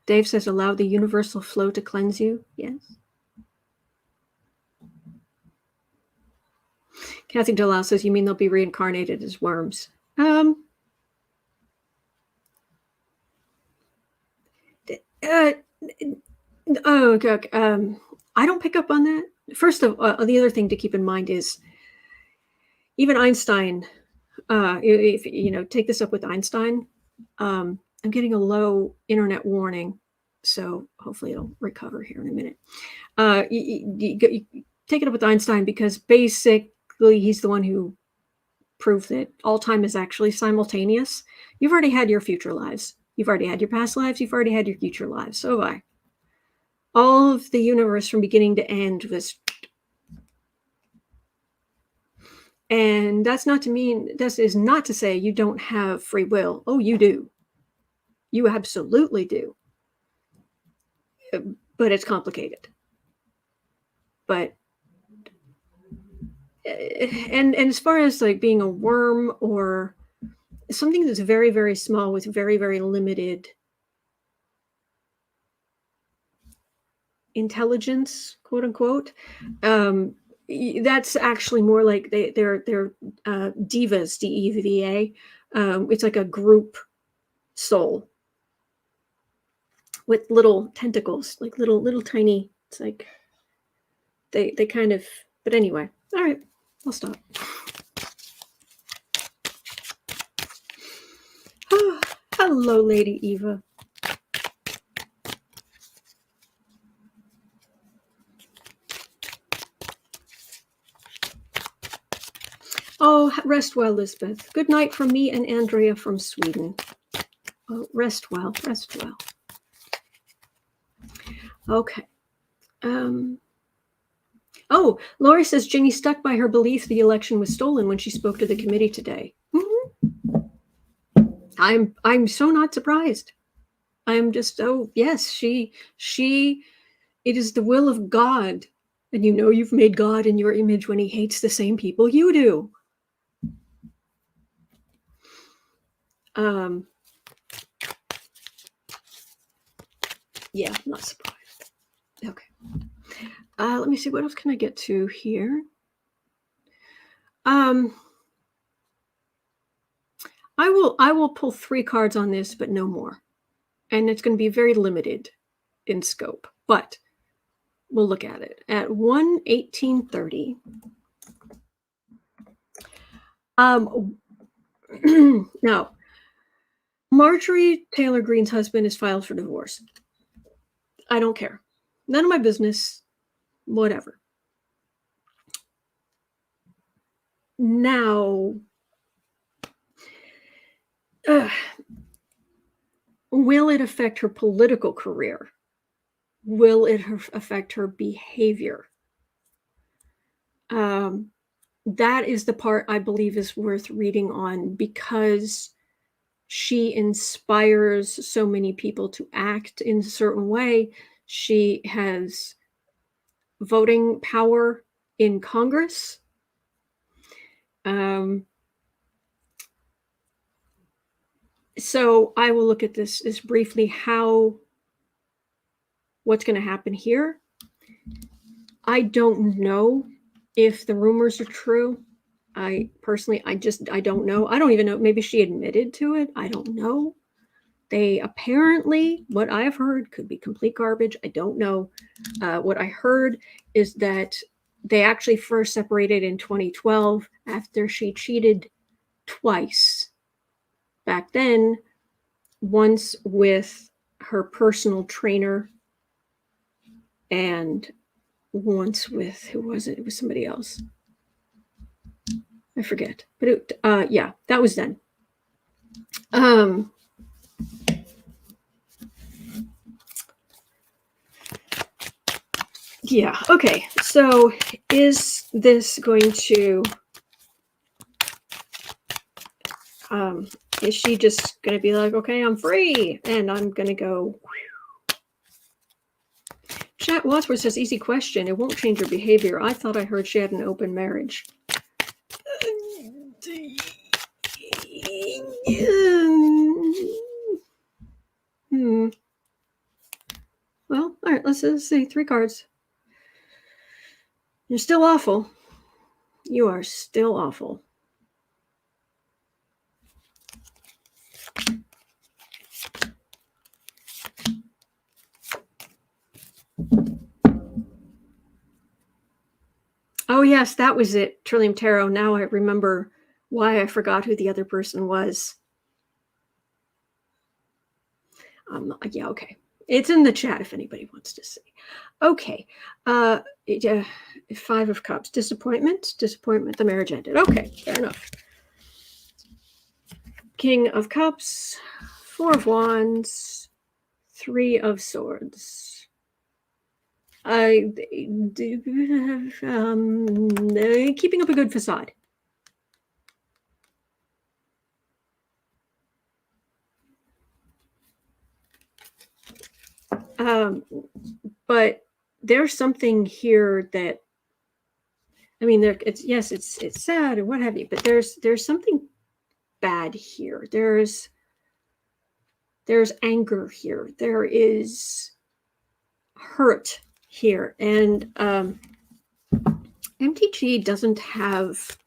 Dave says, allow the universal flow to cleanse you. Yes. Kathy Delisle says, you mean they'll be reincarnated as worms? I don't pick up on that. First of all, the other thing to keep in mind is even Einstein, if take this up with Einstein, I'm getting a low internet warning, so hopefully it'll recover here in a minute. You take it up with Einstein because basically he's the one who proved that all time is actually simultaneous. You've already had your future lives. You've already had your past lives. You've already had your future lives. So have I. All of the universe from beginning to end was. And this is not to say you don't have free will. Oh, you do. You absolutely do. But it's complicated. But and as far as like being a worm or something that's very, very small with very, very limited intelligence, quote unquote, that's actually more like they're divas, DEVA. It's like a group soul with little tentacles, like little tiny. It's like they kind of. But anyway, all right, I'll stop. Oh, hello, Lady Eva. Oh, rest well, Lisbeth. Good night from me and Andrea from Sweden. Oh, rest well, rest well. Okay. Oh, Lori says Ginny stuck by her belief the election was stolen when she spoke to the committee today. Mm-hmm. I'm so not surprised. I'm just, oh yes, it is the will of God. And you've made God in your image when he hates the same people you do. Yeah, I'm not surprised. Okay. Let me see, what else can I get to here? I will pull 3 cards on this, but no more. And it's going to be very limited in scope, but we'll look at it. At 1/1830. Now, Marjory Taylor Greene's husband is filed for divorce. I don't care. None of my business. Whatever. Now, will it affect her political career? Will it affect her behavior? That is the part I believe is worth reading on because she inspires so many people to act in a certain way. She has voting power in Congress. So I will look at this briefly, what's going to happen here. I don't know if the rumors are true. I don't know. I don't even know. Maybe she admitted to it. I don't know. They apparently, what I've heard could be complete garbage. I don't know. What I heard is that they actually first separated in 2012 after she cheated twice. Back then, once with her personal trainer and once with, who was it? It was somebody else. I forget. But it, yeah, that was then. Yeah, okay. So is this going to, is she just going to be like, okay, I'm free and I'm going to go. Chat Wadsworth says, easy question. It won't change her behavior. I thought I heard she had an open marriage. Well, all right, let's see. 3 cards. You're still awful. You are still awful. Oh, yes, that was it. Trillium Tarot. Now I remember why I forgot who the other person was. Yeah, okay. It's in the chat if anybody wants to see. Okay. 5 of Cups. Disappointment. Disappointment. The marriage ended. Okay, fair enough. King of Cups. 4 of Wands. 3 of Swords. Keeping up a good facade. But there's something here that, I mean, it's sad or what have you, but there's something bad here. There's anger here. There is hurt here, and MTG doesn't have.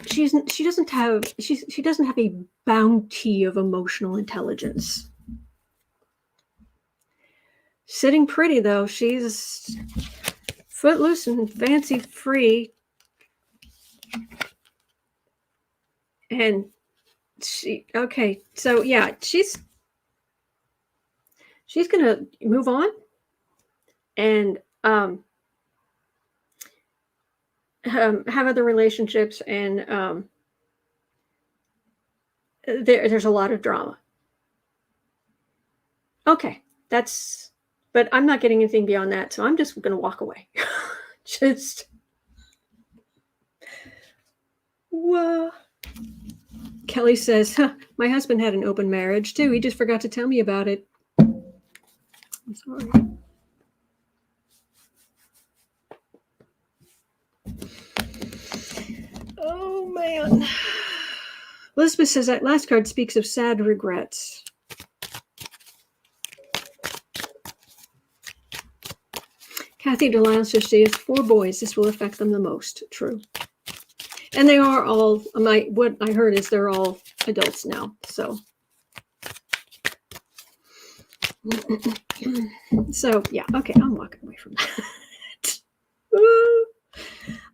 She doesn't have a bounty of emotional intelligence. Sitting pretty though, she's footloose and fancy free, and okay, so yeah, she's gonna move on and have other relationships, and there's a lot of drama. Okay, but I'm not getting anything beyond that, so I'm just gonna walk away. Just whoa. Kelly says, my husband had an open marriage too. He just forgot to tell me about it. I'm sorry. Oh, man. Elizabeth says that last card speaks of sad regrets. Kathy DeLance says she has 4 boys. This will affect them the most. True. And they are all, what I heard is they're all adults now. So, yeah, okay, I'm walking away from that.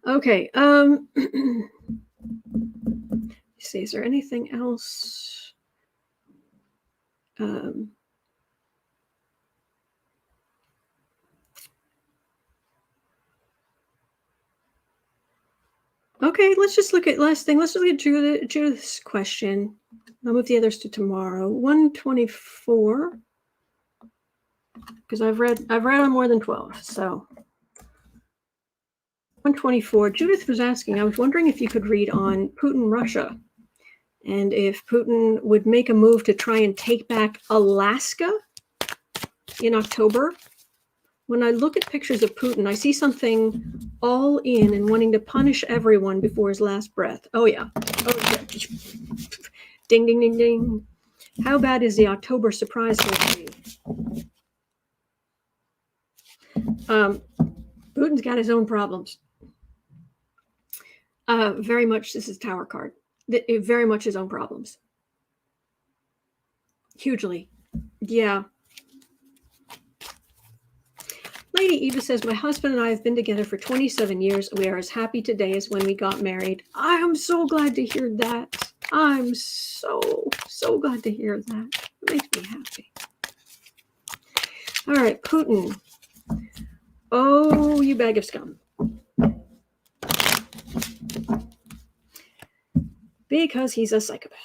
Okay, let's see, is there anything else? Okay, let's just look at last thing. Let's look at Judith's question. I'll move the others to tomorrow. 124. Because I've read on more than 12. So 124. Judith was asking, I was wondering if you could read on Putin, Russia, and if Putin would make a move to try and take back Alaska in October. When I look at pictures of Putin, I see something all in and wanting to punish everyone before his last breath. Oh, yeah. Oh, yeah. Ding, ding, ding, ding. How bad is the October surprise going to be? Putin's got his own problems. Very much, this is Tower card. Very much his own problems. Hugely. Yeah. Lady Eva says, my husband and I have been together for 27 years. We are as happy today as when we got married. I am so glad to hear that. I'm so glad to hear that. It makes me happy. All right, Putin. Oh, you bag of scum. Because he's a psychopath.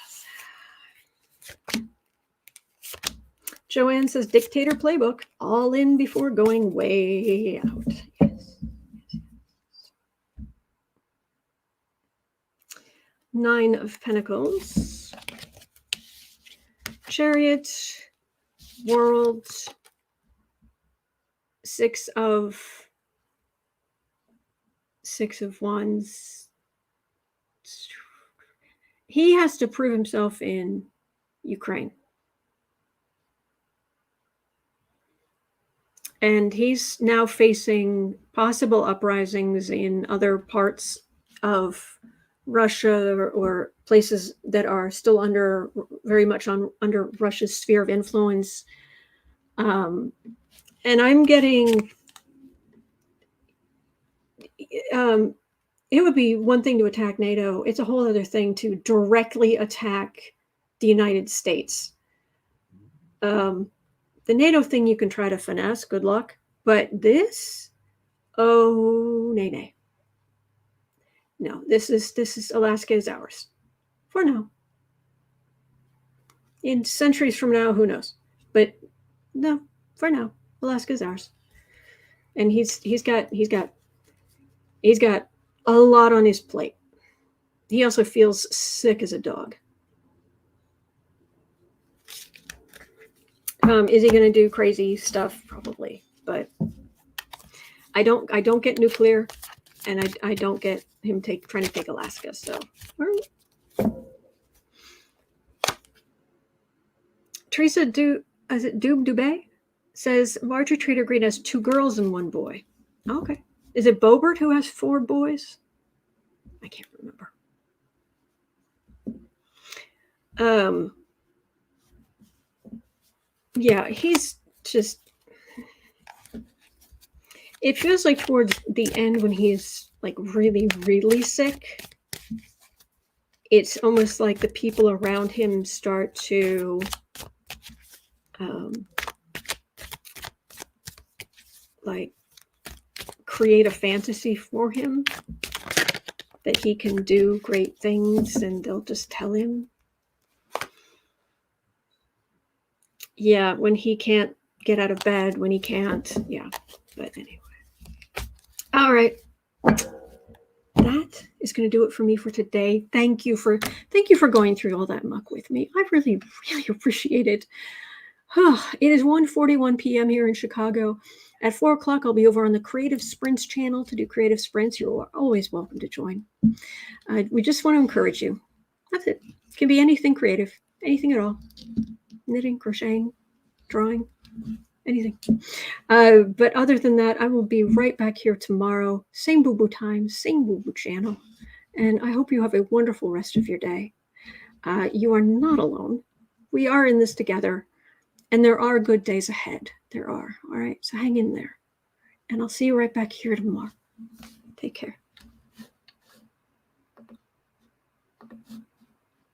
Joanne says, dictator playbook, all in before going way out. Yes. Nine of Pentacles. Chariot. World. Six of Wands. He has to prove himself in Ukraine. And he's now facing possible uprisings in other parts of Russia or places that are still very much under Russia's sphere of influence. And I'm getting, it would be one thing to attack NATO. It's a whole other thing to directly attack the United States. The NATO thing you can try to finesse, good luck. But this, oh, nay. No, this is Alaska is ours. For now. In centuries from now, who knows? But no, for now, Alaska is ours. And he's got a lot on his plate. He also feels sick as a dog. Is he going to do crazy stuff? Probably, but I don't get nuclear, and I don't get him trying to take Alaska. So, Teresa Dubé says Marjory Taylor Greene has 2 girls and 1 boy. Okay, is it Boebert who has 4 boys? I can't remember. Yeah, he's just, it feels like towards the end when he's like really, really sick, it's almost like the people around him start to like create a fantasy for him that he can do great things, and they'll just tell him. Yeah, when he can't get out of bed, when he can't. Yeah, but anyway. All right. That is going to do it for me for today. Thank you for going through all that muck with me. I really, really appreciate it. It is 1:41 p.m. here in Chicago. At 4 o'clock, I'll be over on the Creative Sprints channel to do creative sprints. You're always welcome to join. We just want to encourage you. That's it. It can be anything creative, anything at all. Knitting, crocheting, drawing, anything. But other than that, I will be right back here tomorrow. Same boo-boo time, same boo-boo channel. And I hope you have a wonderful rest of your day. You are not alone. We are in this together. And there are good days ahead. There are. All right. So hang in there. And I'll see you right back here tomorrow. Take care.